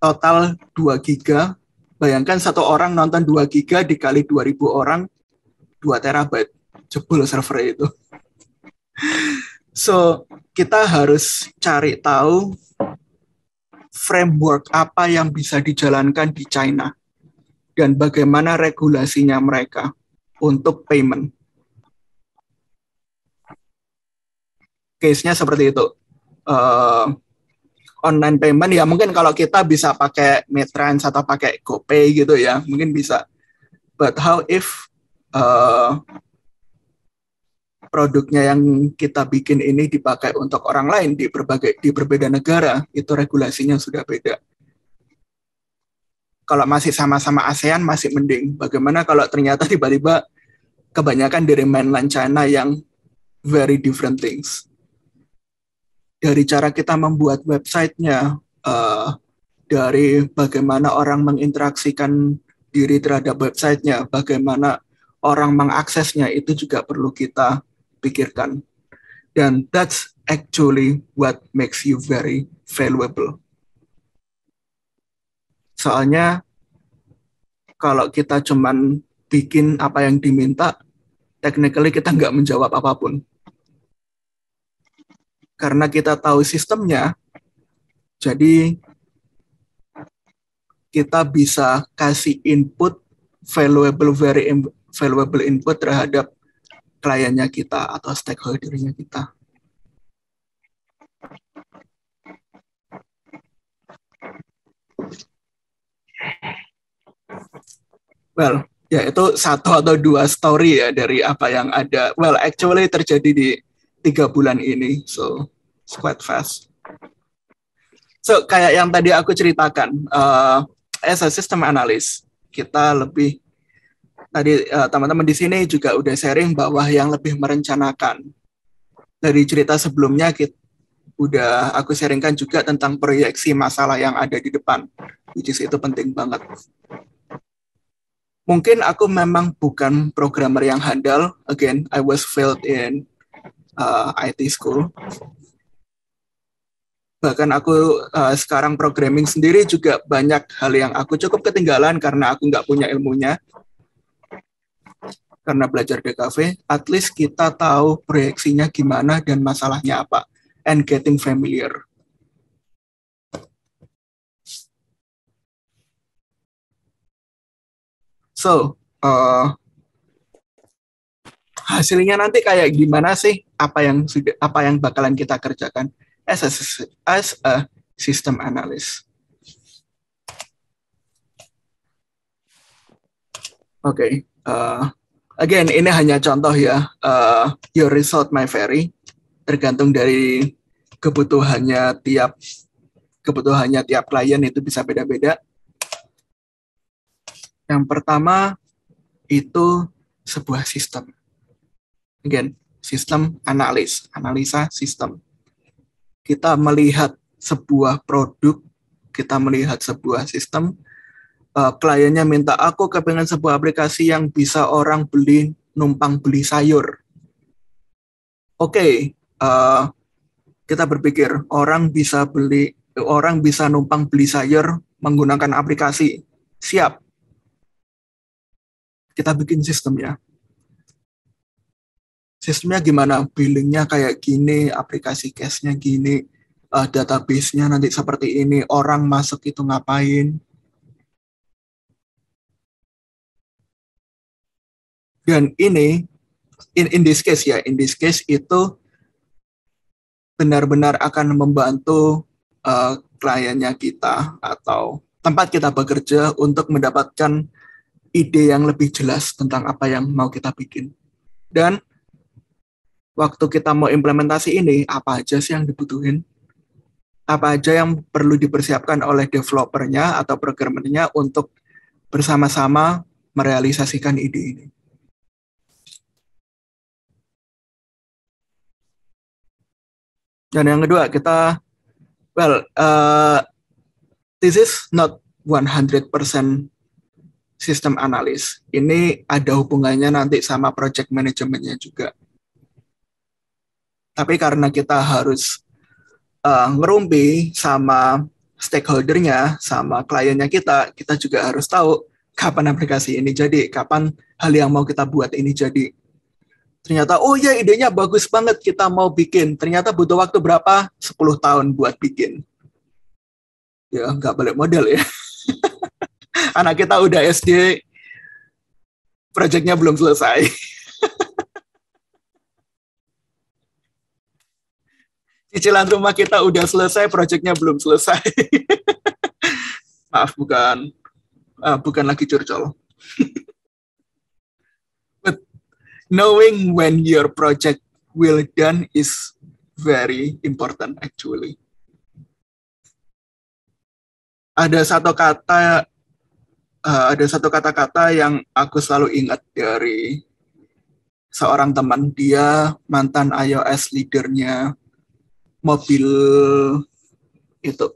A: total 2 giga. Bayangkan satu orang nonton 2 giga dikali 2.000 orang, 2 terabyte jebol server itu. So, kita harus cari tahu framework apa yang bisa dijalankan di China dan bagaimana regulasinya mereka untuk payment. Case-nya seperti itu. Online payment ya mungkin kalau kita bisa pakai Metrans atau pakai GoPay gitu ya, mungkin bisa. But how if produknya yang kita bikin ini dipakai untuk orang lain di berbeda negara, itu regulasinya sudah beda. Kalau masih sama-sama ASEAN masih mending. Bagaimana kalau ternyata tiba-tiba kebanyakan dari mainland China yang very different things. Dari cara kita membuat websitenya, dari bagaimana orang menginteraksikan diri terhadap websitenya, bagaimana orang mengaksesnya, itu juga perlu kita pikirkan. Dan that's actually what makes you very valuable. Soalnya kalau kita cuman bikin apa yang diminta, technically kita nggak menjawab apapun. Karena kita tahu sistemnya, jadi kita bisa kasih input very valuable input terhadap kliennya kita atau stakeholder-nya kita. Well, ya itu 1 atau 2 story ya dari apa yang ada. Well, actually terjadi di 3 bulan ini, so it's quite fast. So kayak yang tadi aku ceritakan, as a system analyst, kita lebih tadi teman-teman di sini juga udah sharing bahwa yang lebih merencanakan. Dari cerita sebelumnya aku sharingkan juga tentang proyeksi masalah yang ada di depan, which is itu penting banget. Mungkin aku memang bukan programmer yang handal. Again, I was failed in IT school. Bahkan aku sekarang programming sendiri juga banyak hal yang aku cukup ketinggalan karena aku nggak punya ilmunya. Karena belajar DKV, at least kita tahu proyeksinya gimana dan masalahnya apa. And getting familiar. So, hasilnya nanti kayak gimana sih? Apa yang bakalan kita kerjakan as a system analyst? Oke, again ini hanya contoh ya. Your result may vary, tergantung dari kebutuhannya tiap klien itu bisa beda-beda. Yang pertama itu sebuah sistem. Again, sistem analisa sistem. Kita melihat sebuah produk, kita melihat sebuah sistem, kliennya minta, aku kepengen sebuah aplikasi yang bisa orang beli, numpang beli sayur. Oke, kita berpikir orang bisa numpang beli sayur menggunakan aplikasi. Siap. Kita bikin sistemnya. Sistemnya gimana? Billingnya kayak gini, aplikasi cash-nya gini, database-nya nanti seperti ini, orang masuk itu ngapain. Dan ini, in this case itu benar-benar akan membantu kliennya kita atau tempat kita bekerja untuk mendapatkan ide yang lebih jelas tentang apa yang mau kita bikin. Dan waktu kita mau implementasi ini, apa aja sih yang dibutuhin? Apa aja yang perlu dipersiapkan oleh developernya atau programmernya untuk bersama-sama merealisasikan ide ini. Dan yang kedua, this is not 100% sistem analis. Ini ada hubungannya nanti sama project manajemennya juga. Tapi karena kita harus ngerumpi sama stakeholdernya, sama kliennya kita juga harus tahu kapan aplikasi ini jadi, kapan hal yang mau kita buat ini jadi. Ternyata, oh ya idenya bagus banget, kita mau bikin. Ternyata butuh waktu berapa? 10 tahun buat bikin. Ya, nggak balik modal ya. Anak kita udah SD, proyeknya belum selesai. Cicilan rumah kita udah selesai, proyeknya belum selesai. Maaf, bukan lagi curcol. But knowing when your project will done is very important actually. Ada satu kata-kata yang aku selalu ingat dari seorang teman. Dia mantan iOS leadernya mobil itu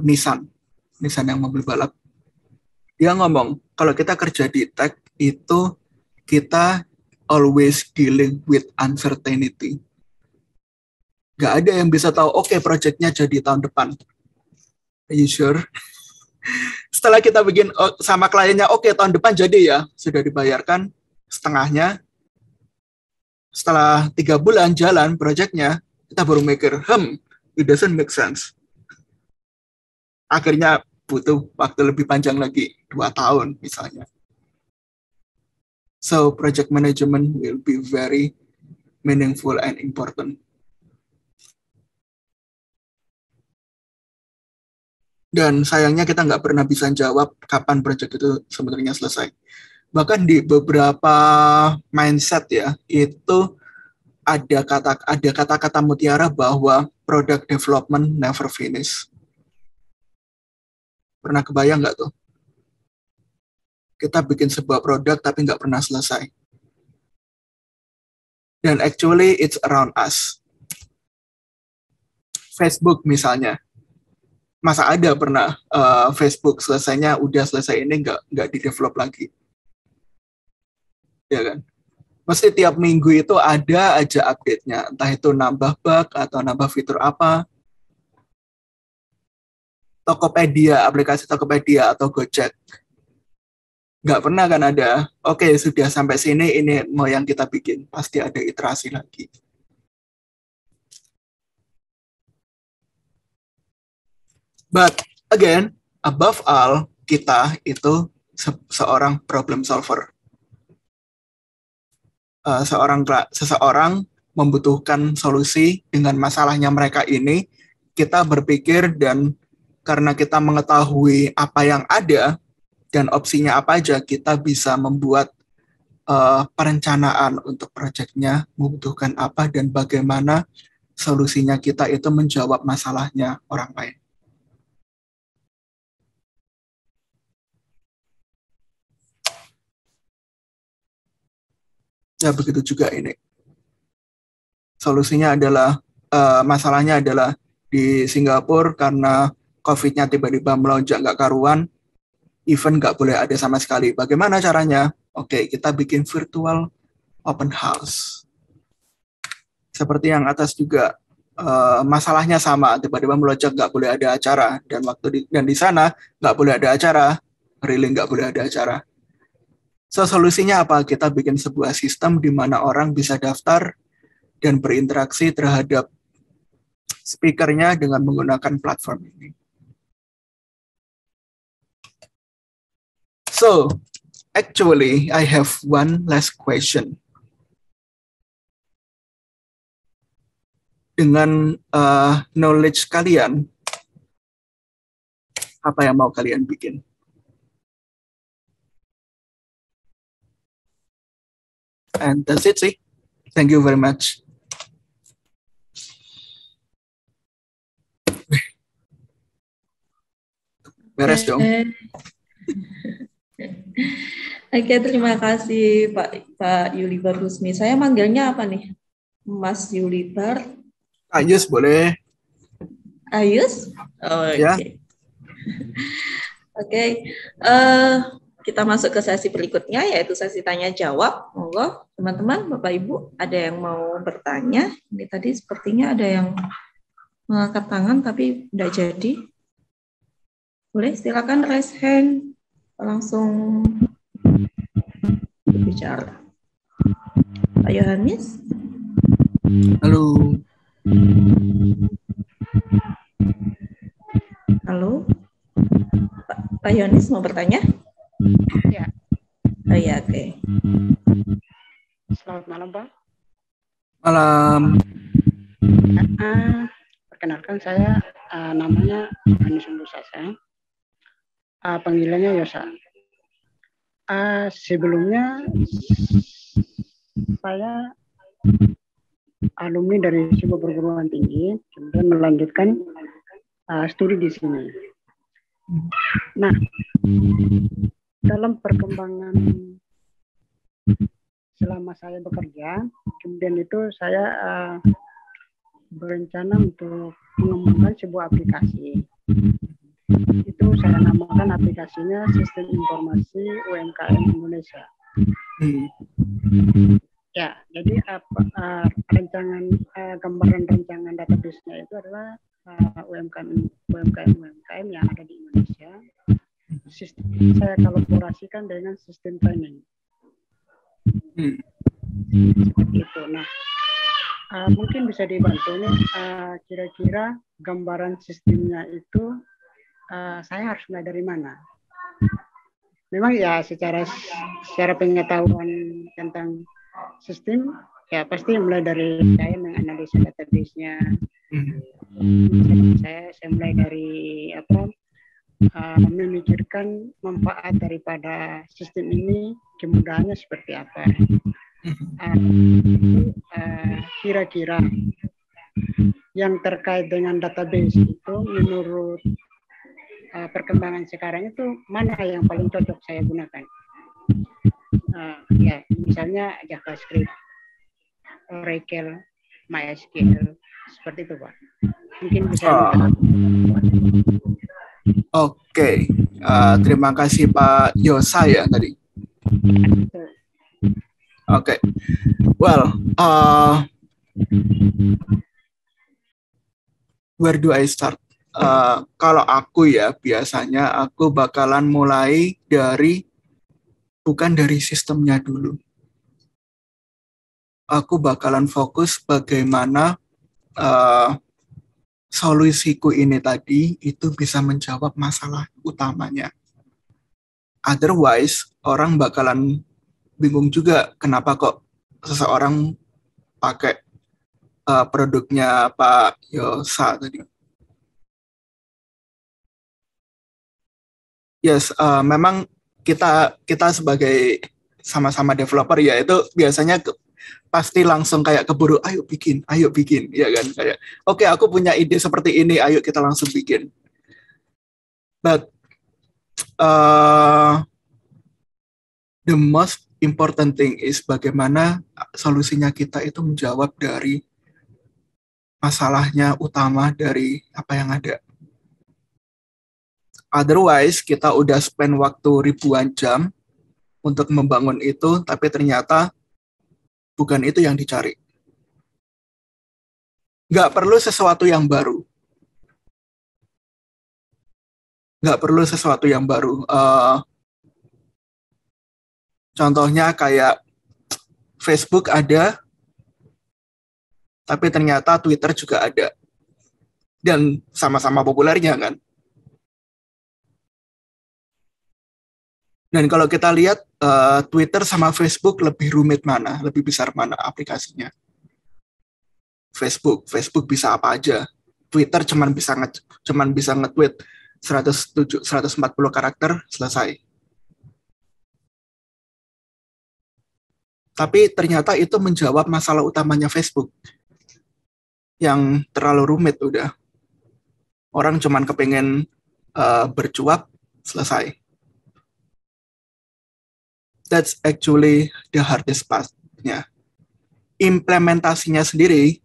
A: Nissan yang mobil balap. Dia ngomong, kalau kita kerja di tech itu kita always dealing with uncertainty. Gak ada yang bisa tahu, oke, projectnya jadi tahun depan. Are you sure? Setelah kita bikin sama kliennya, oke, tahun depan jadi ya, sudah dibayarkan setengahnya. Setelah 3 bulan jalan projectnya, kita baru mikir, it doesn't make sense. Akhirnya butuh waktu lebih panjang lagi, 2 tahun misalnya. So project management will be very meaningful and important. Dan sayangnya kita nggak pernah bisa jawab kapan project itu sebenarnya selesai. Bahkan di beberapa mindset ya, itu ada kata-kata mutiara bahwa product development never finish. Pernah kebayang nggak tuh? Kita bikin sebuah produk tapi nggak pernah selesai. Dan actually it's around us. Facebook misalnya. Masa ada pernah Facebook selesainya udah selesai ini nggak di-develop lagi. Ya kan? Mesti tiap minggu itu ada aja update-nya. Entah itu nambah bug atau nambah fitur apa. Tokopedia, aplikasi Tokopedia atau Gojek. Nggak pernah kan ada, oke, sudah sampai sini, ini mau yang kita bikin. Pasti ada iterasi lagi. But again, above all, kita itu seorang problem solver. Seseorang membutuhkan solusi dengan masalahnya mereka ini, kita berpikir dan karena kita mengetahui apa yang ada dan opsinya apa aja, kita bisa membuat perencanaan untuk proyeknya membutuhkan apa dan bagaimana solusinya kita itu menjawab masalahnya orang lain. Ya begitu juga ini. Solusinya adalah, masalahnya adalah di Singapura karena COVID-nya tiba-tiba melonjak nggak karuan, event nggak boleh ada sama sekali. Bagaimana caranya? Oke, kita bikin virtual open house. Seperti yang atas juga, masalahnya sama, tiba-tiba melonjak nggak boleh ada acara, dan di sana nggak boleh ada acara, really nggak boleh ada acara. So, solusinya apa? Kita bikin sebuah sistem di mana orang bisa daftar dan berinteraksi terhadap speakernya dengan menggunakan platform ini. So, actually, I have one last question. Dengan knowledge kalian, apa yang mau kalian bikin? And that's it sih. Thank you very much. Beres dong.
C: Oke, terima kasih Pak Yulibar Rusmi. Saya manggilnya apa nih? Mas Yulibar.
A: Ayus boleh.
C: Ayus? Oh,
A: Ya.
C: oke. Oke. Kita masuk ke sesi berikutnya, yaitu sesi tanya jawab. Monggo, teman-teman, Bapak Ibu, ada yang mau bertanya? Ini tadi sepertinya ada yang mengangkat tangan tapi tidak jadi. Boleh, silakan raise hand, langsung berbicara. Pak Yohanes.
A: Halo.
C: Halo. Pak Yohanes mau bertanya?
D: Ya.
C: Oh ya, oke.
D: Selamat malam, Pak.
A: Malam.
D: Perkenalkan saya namanya Yohanes Undusasa. Panggilannya Yosa. Sebelumnya saya alumni dari sebuah perguruan tinggi, kemudian melanjutkan studi di sini. Nah, dalam perkembangan selama saya bekerja, kemudian itu saya berencana untuk mengembangkan sebuah aplikasi. Itu saya namakan aplikasinya Sistem Informasi UMKM Indonesia. Ya, jadi gambaran rancangan database-nya itu adalah UMKM yang ada di Indonesia. Saya kolaborasikan dengan sistem training. Seperti itu. Nah, mungkin bisa dibantu nih, kira-kira gambaran sistemnya itu saya harus mulai dari mana? Memang ya secara pengetahuan tentang sistem ya pasti mulai dari saya menganalisa database-nya. Saya mulai dari memikirkan manfaat daripada sistem ini, kemudahannya seperti apa. Kira-kira yang terkait dengan database itu menurut perkembangan sekarang itu mana yang paling cocok saya gunakan? Ya, misalnya JavaScript, Oracle, MySQL, seperti itu, Pak. Mungkin bisa.
A: Oke. Terima kasih Pak Yosa ya tadi. Oke. Well, where do I start? Kalau aku ya, biasanya aku bakalan mulai bukan dari sistemnya dulu. Aku bakalan fokus bagaimana solusiku ini tadi itu bisa menjawab masalah utamanya. Otherwise, orang bakalan bingung juga kenapa kok seseorang pakai produknya Pak Yosa tadi. Yes, memang kita sebagai sama-sama developer ya itu biasanya pasti langsung kayak keburu ayo bikin ya kan, kayak oke, aku punya ide seperti ini, ayo kita langsung bikin. But the most important thing is bagaimana solusinya kita itu menjawab dari masalahnya utama dari apa yang ada. Otherwise, kita udah spend waktu ribuan jam untuk membangun itu, tapi ternyata bukan itu yang dicari. Nggak perlu sesuatu yang baru. Nggak perlu sesuatu yang baru. Contohnya kayak Facebook ada, tapi ternyata Twitter juga ada. Dan sama-sama populernya kan. Dan kalau kita lihat Twitter sama Facebook lebih rumit mana, lebih besar mana aplikasinya. Facebook bisa apa aja. Twitter cuman bisa nge-tweet 140 karakter, selesai. Tapi ternyata itu menjawab masalah utamanya Facebook. Yang terlalu rumit udah. Orang cuman kepengen bercuap, selesai. That's actually the hardest part-nya. Implementasinya sendiri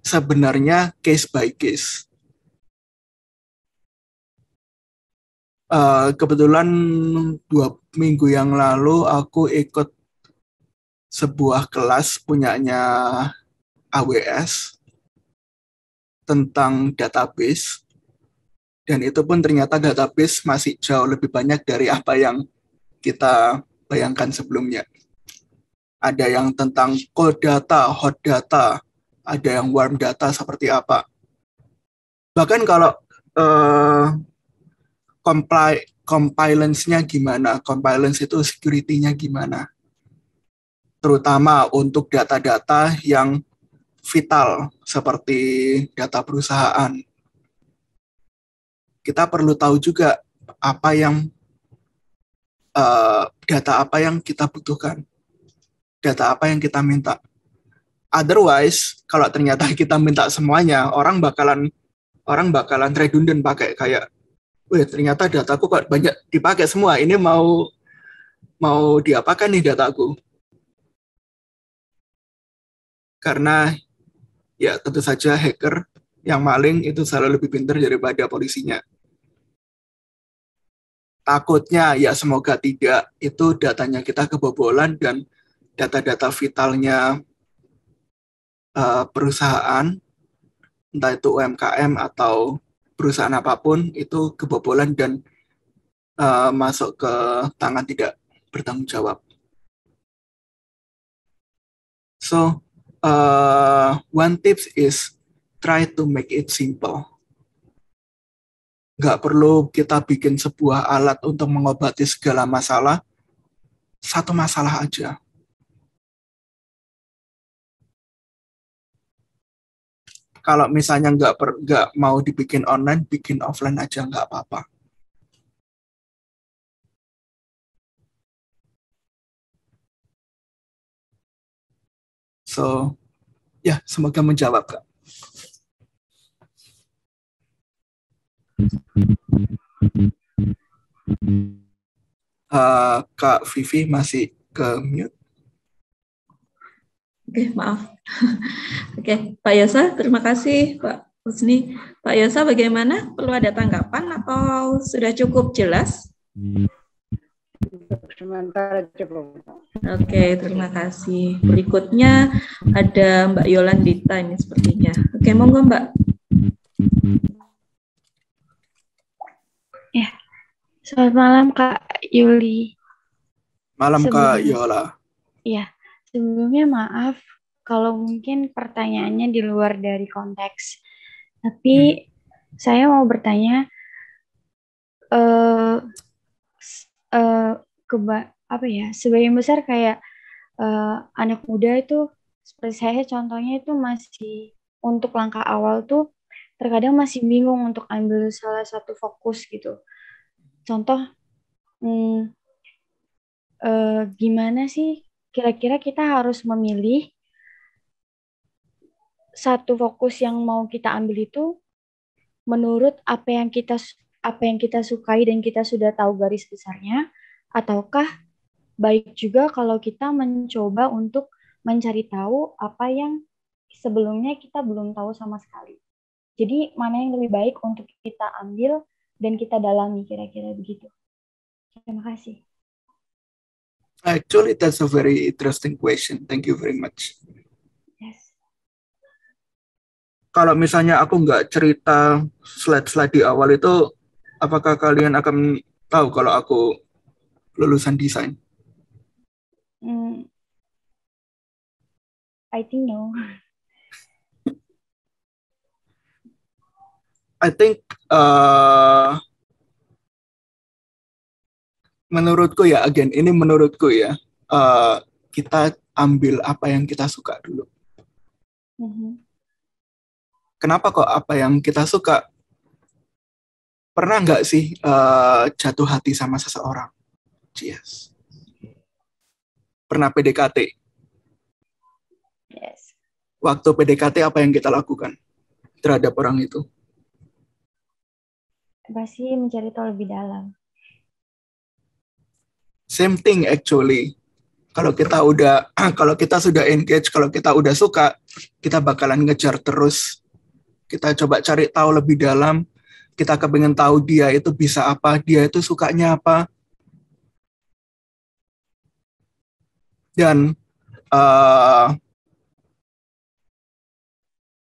A: sebenarnya case by case. Kebetulan 2 minggu yang lalu aku ikut sebuah kelas punyanya AWS tentang database, dan itu pun ternyata database masih jauh lebih banyak dari apa yang kita bayangkan sebelumnya. Ada yang tentang cold data, hot data, ada yang warm data seperti apa. Bahkan kalau compliance-nya gimana, compliance itu security-nya gimana. Terutama untuk data-data yang vital seperti data perusahaan. Kita perlu tahu juga data apa yang kita butuhkan, data apa yang kita minta. Otherwise, kalau ternyata kita minta semuanya, orang bakalan redundant pakai kayak, wih ternyata dataku kok banyak dipakai semua. Ini mau diapakan nih dataku? Karena ya tentu saja hacker yang maling itu selalu lebih pintar daripada polisinya. Takutnya, ya semoga tidak, itu datanya kita kebobolan dan data-data vitalnya perusahaan, entah itu UMKM atau perusahaan apapun, itu kebobolan dan masuk ke tangan tidak bertanggung jawab. So, one tips is try to make it simple. Nggak perlu kita bikin sebuah alat untuk mengobati segala masalah, satu masalah aja. Kalau misalnya nggak mau dibikin online, bikin offline aja, nggak apa-apa. So, ya semoga menjawab, Kak. Kak Vivi masih ke mute.
C: Oke, maaf. Oke, Pak Yosa, terima kasih Pak Husni. Pak Yosa, bagaimana? Perlu ada tanggapan atau sudah cukup jelas?
D: Sementara cukup.
C: Oke, terima kasih. Berikutnya ada Mbak Yolandita ini sepertinya. Oke, monggo Mbak.
E: Ya, selamat malam Kak Yuli.
A: Malam Kak Yola.
E: Iya, sebelumnya maaf kalau mungkin pertanyaannya di luar dari konteks. Tapi saya mau bertanya, sebagian besar kayak anak muda itu seperti saya contohnya itu masih untuk langkah awal tuh terkadang masih bingung untuk ambil salah satu fokus gitu. Contoh, gimana sih kira-kira kita harus memilih satu fokus yang mau kita ambil itu menurut apa yang kita sukai dan kita sudah tahu garis besarnya, ataukah baik juga kalau kita mencoba untuk mencari tahu apa yang sebelumnya kita belum tahu sama sekali. Jadi mana yang lebih baik untuk kita ambil dan kita dalami, kira-kira begitu. Terima kasih.
A: Actually, that's a very interesting question. Thank you very much.
E: Yes.
A: Kalau misalnya aku nggak cerita slide-slide di awal itu, apakah kalian akan tahu kalau aku lulusan desain?
E: I think no.
A: I think menurutku ya, again, ini menurutku ya, kita ambil apa yang kita suka dulu. Kenapa kok apa yang kita suka? Pernah nggak sih jatuh hati sama seseorang? Yes. Pernah PDKT?
E: Yes.
A: Waktu PDKT apa yang kita lakukan terhadap orang itu?
E: Pasti mencari tahu lebih dalam.
A: Same thing actually. Kalau kita sudah engage, kalau kita udah suka, kita bakalan ngejar terus. Kita coba cari tahu lebih dalam. Kita kepengen tahu dia itu bisa apa, dia itu sukanya apa. Dan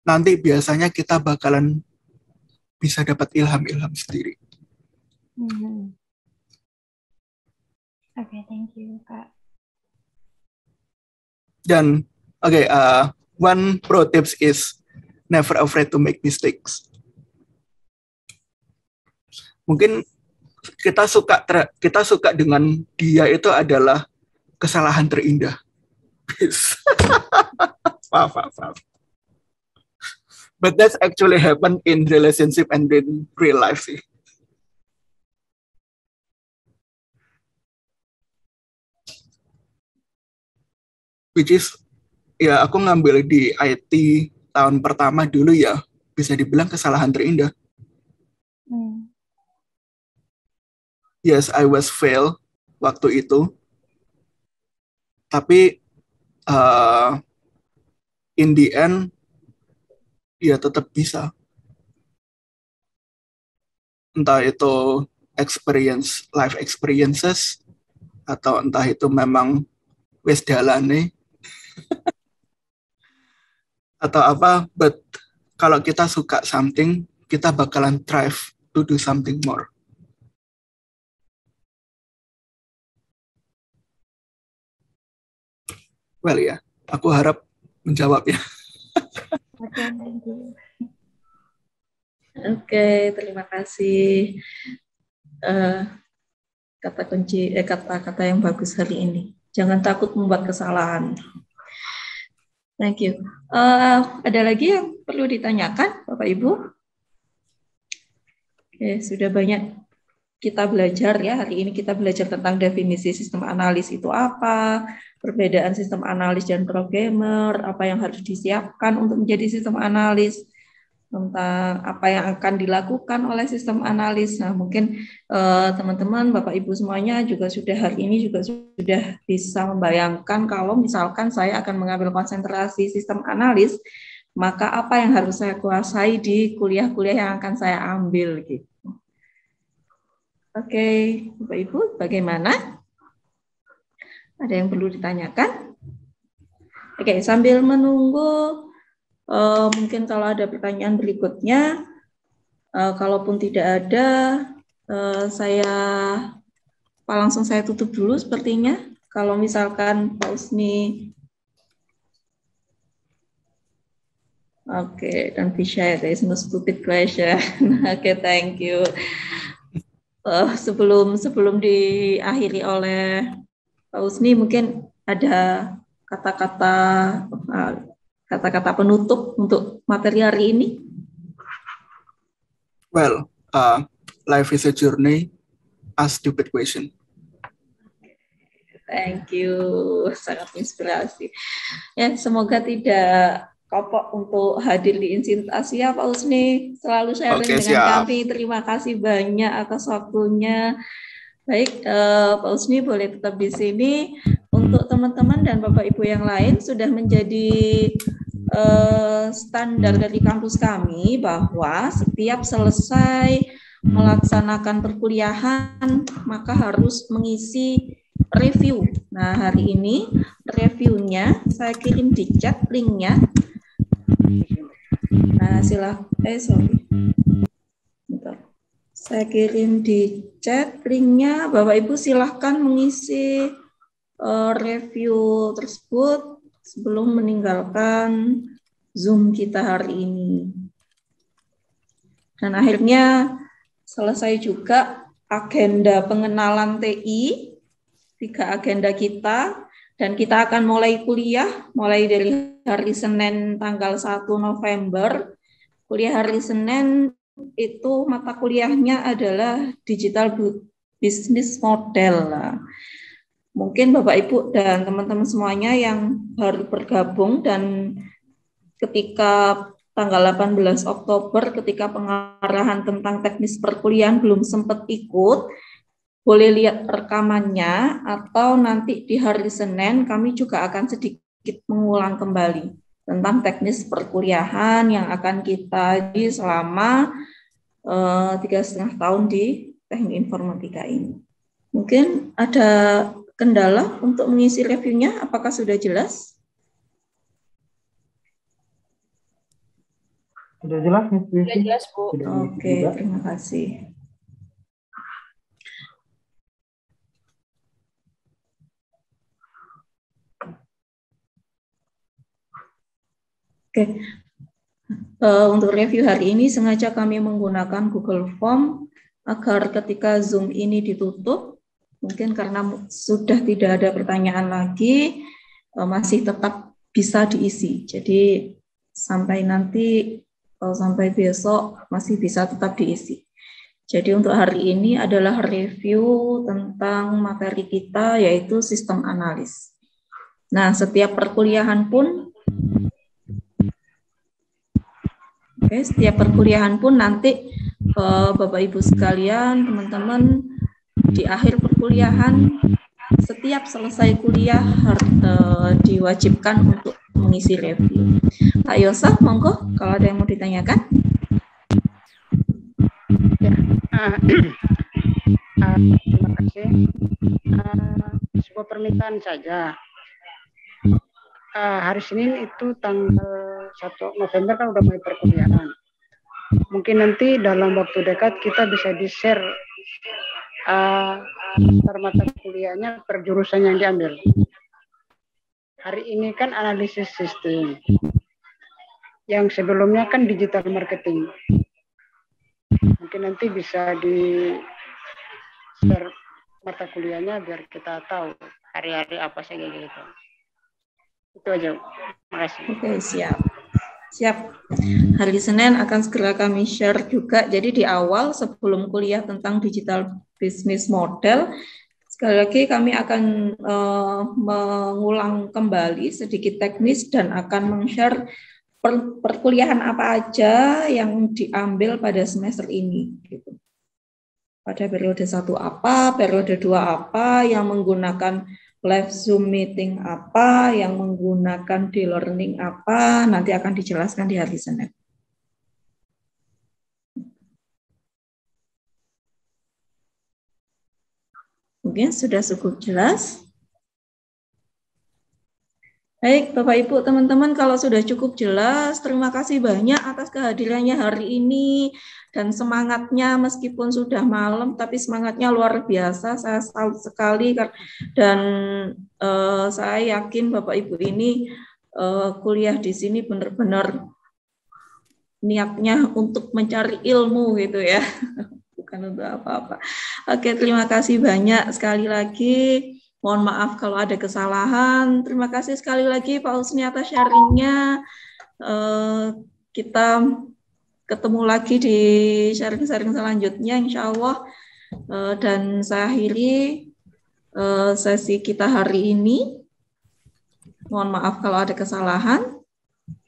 A: nanti biasanya kita bakalan bisa dapat ilham-ilham sendiri.
E: Oke, thank you, Kak.
A: Dan one pro tips is never afraid to make mistakes. Mungkin kita suka dengan dia itu adalah kesalahan terindah. Maaf. But that's actually happen in relationship and in real life sih. Which is, ya aku ngambil di IT tahun pertama dulu ya, bisa dibilang kesalahan terindah. Yes, I was fail waktu itu. Tapi in the end, ya tetap bisa. Entah itu life experiences, atau entah itu memang wes dalane, atau apa, but kalau kita suka something, kita bakalan strive to do something more. Well ya, aku harap menjawab ya.
C: Oke, terima kasih. Kata-kata yang bagus hari ini. Jangan takut membuat kesalahan. Thank you. Ada lagi yang perlu ditanyakan, Bapak Ibu? Oke, sudah banyak kita belajar ya. Hari ini kita belajar tentang definisi sistem analis itu apa, perbedaan sistem analis dan programmer, apa yang harus disiapkan untuk menjadi sistem analis, tentang apa yang akan dilakukan oleh sistem analis. Nah, mungkin teman-teman, Bapak Ibu semuanya juga hari ini sudah bisa membayangkan kalau misalkan saya akan mengambil konsentrasi sistem analis, maka apa yang harus saya kuasai di kuliah-kuliah yang akan saya ambil gitu. Oke, Bapak Ibu, bagaimana? Ada yang perlu ditanyakan? Oke, sambil menunggu, mungkin kalau ada pertanyaan berikutnya, kalaupun tidak ada, langsung saya tutup dulu sepertinya. Kalau misalkan Pak Usni, oke, don't be shy, there is no stupid question. Oke, thank you. Sebelum diakhiri oleh Pak Usni, mungkin ada kata-kata penutup untuk materi hari ini.
A: Well, life is a journey, ask stupid question.
C: Thank you, sangat inspirasi. Ya, semoga tidak kapok untuk hadir di Insight Asia, Pak Usni. Selalu sharing dengan kami. Terima kasih banyak atas waktunya. Baik, Pak Usni boleh tetap di sini. Untuk teman-teman dan Bapak Ibu yang lain sudah menjadi standar dari kampus kami bahwa setiap selesai melaksanakan perkuliahan maka harus mengisi review. Nah, hari ini reviewnya saya kirim di chat linknya. Nah, saya kirim di chat linknya. Bapak Ibu silahkan mengisi review tersebut sebelum meninggalkan Zoom kita hari ini. Dan akhirnya selesai juga agenda pengenalan TI, 3 agenda kita, dan kita akan mulai kuliah mulai dari hari Senin tanggal 1 November. Kuliah hari Senin itu mata kuliahnya adalah Digital Business Model. Mungkin Bapak Ibu dan teman-teman semuanya yang baru bergabung dan ketika tanggal 18 Oktober ketika pengarahan tentang teknis perkuliahan belum sempat ikut, boleh lihat rekamannya atau nanti di hari Senin kami juga akan sedikit mengulang kembali tentang teknis perkuliahan yang akan kita di selama 3,5 tahun di teknik informatika ini. Mungkin ada kendala untuk mengisi reviewnya, apakah sudah jelas?
F: Sudah jelas,
B: Sudah jelas, Bu.
C: Oke, terima kasih. Oke, untuk review hari ini sengaja kami menggunakan Google Form agar ketika Zoom ini ditutup, mungkin karena sudah tidak ada pertanyaan lagi, masih tetap bisa diisi. Jadi sampai nanti, sampai besok masih bisa tetap diisi. Jadi untuk hari ini adalah review tentang materi kita yaitu sistem analis. Nah, setiap perkuliahan pun setiap perkuliahan pun nanti Bapak Ibu sekalian, teman-teman di akhir perkuliahan setiap selesai kuliah diwajibkan untuk mengisi review. Pak Yosaf, monggo kalau ada yang mau ditanyakan.
D: Terima kasih. Sebuah permintaan saja. Hari Senin itu tanggal 1 November kan udah mulai perkuliahan. Mungkin nanti dalam waktu dekat kita bisa di-share mata kuliahnya per jurusan yang diambil. Hari ini kan analisis sistem. Yang sebelumnya kan digital marketing. Mungkin nanti bisa di-share mata kuliahnya biar kita tahu hari-hari apa saja gitu. Itu aja. Terima kasih.
C: Oke, siap. Hari Senin akan segera kami share juga. Jadi di awal sebelum kuliah tentang digital business model, sekali lagi kami akan mengulang kembali sedikit teknis dan akan meng-share perkuliahan apa aja yang diambil pada semester ini. Gitu. Pada periode 1 apa, periode 2 apa, yang menggunakan live Zoom meeting apa, yang menggunakan di-learning apa, nanti akan dijelaskan di hari Senin. Mungkin sudah cukup jelas. Baik, Bapak Ibu, teman-teman, kalau sudah cukup jelas, terima kasih banyak atas kehadirannya hari ini dan semangatnya meskipun sudah malam, tapi semangatnya luar biasa. Saya salut sekali dan saya yakin Bapak Ibu ini kuliah di sini benar-benar niatnya untuk mencari ilmu gitu ya, bukan untuk apa-apa. Oke, terima kasih banyak sekali lagi. Mohon maaf kalau ada kesalahan. Terima kasih sekali lagi Pak Usni atas sharingnya. Kita ketemu lagi di sharing-sharing selanjutnya insya Allah. Dan saya akhiri sesi kita hari ini. Mohon maaf kalau ada kesalahan.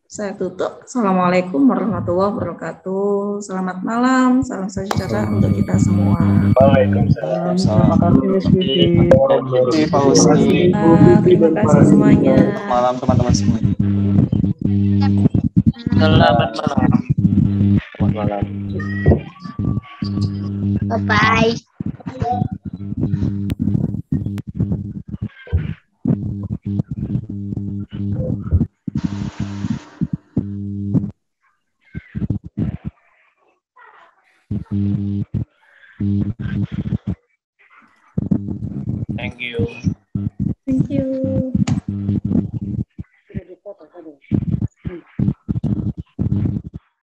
C: saya tutup. Assalamualaikum warahmatullahi wabarakatuh. Selamat malam, salam sejahtera untuk kita semua.
F: Waalaikumsalam.
D: Terima kasih Miss Vivi.
F: Pak Husni.
C: Terima kasih semuanya.
F: Selamat malam teman-teman semua.
G: Selamat malam.
F: Selamat malam.
B: Bye-bye.
G: Thank you.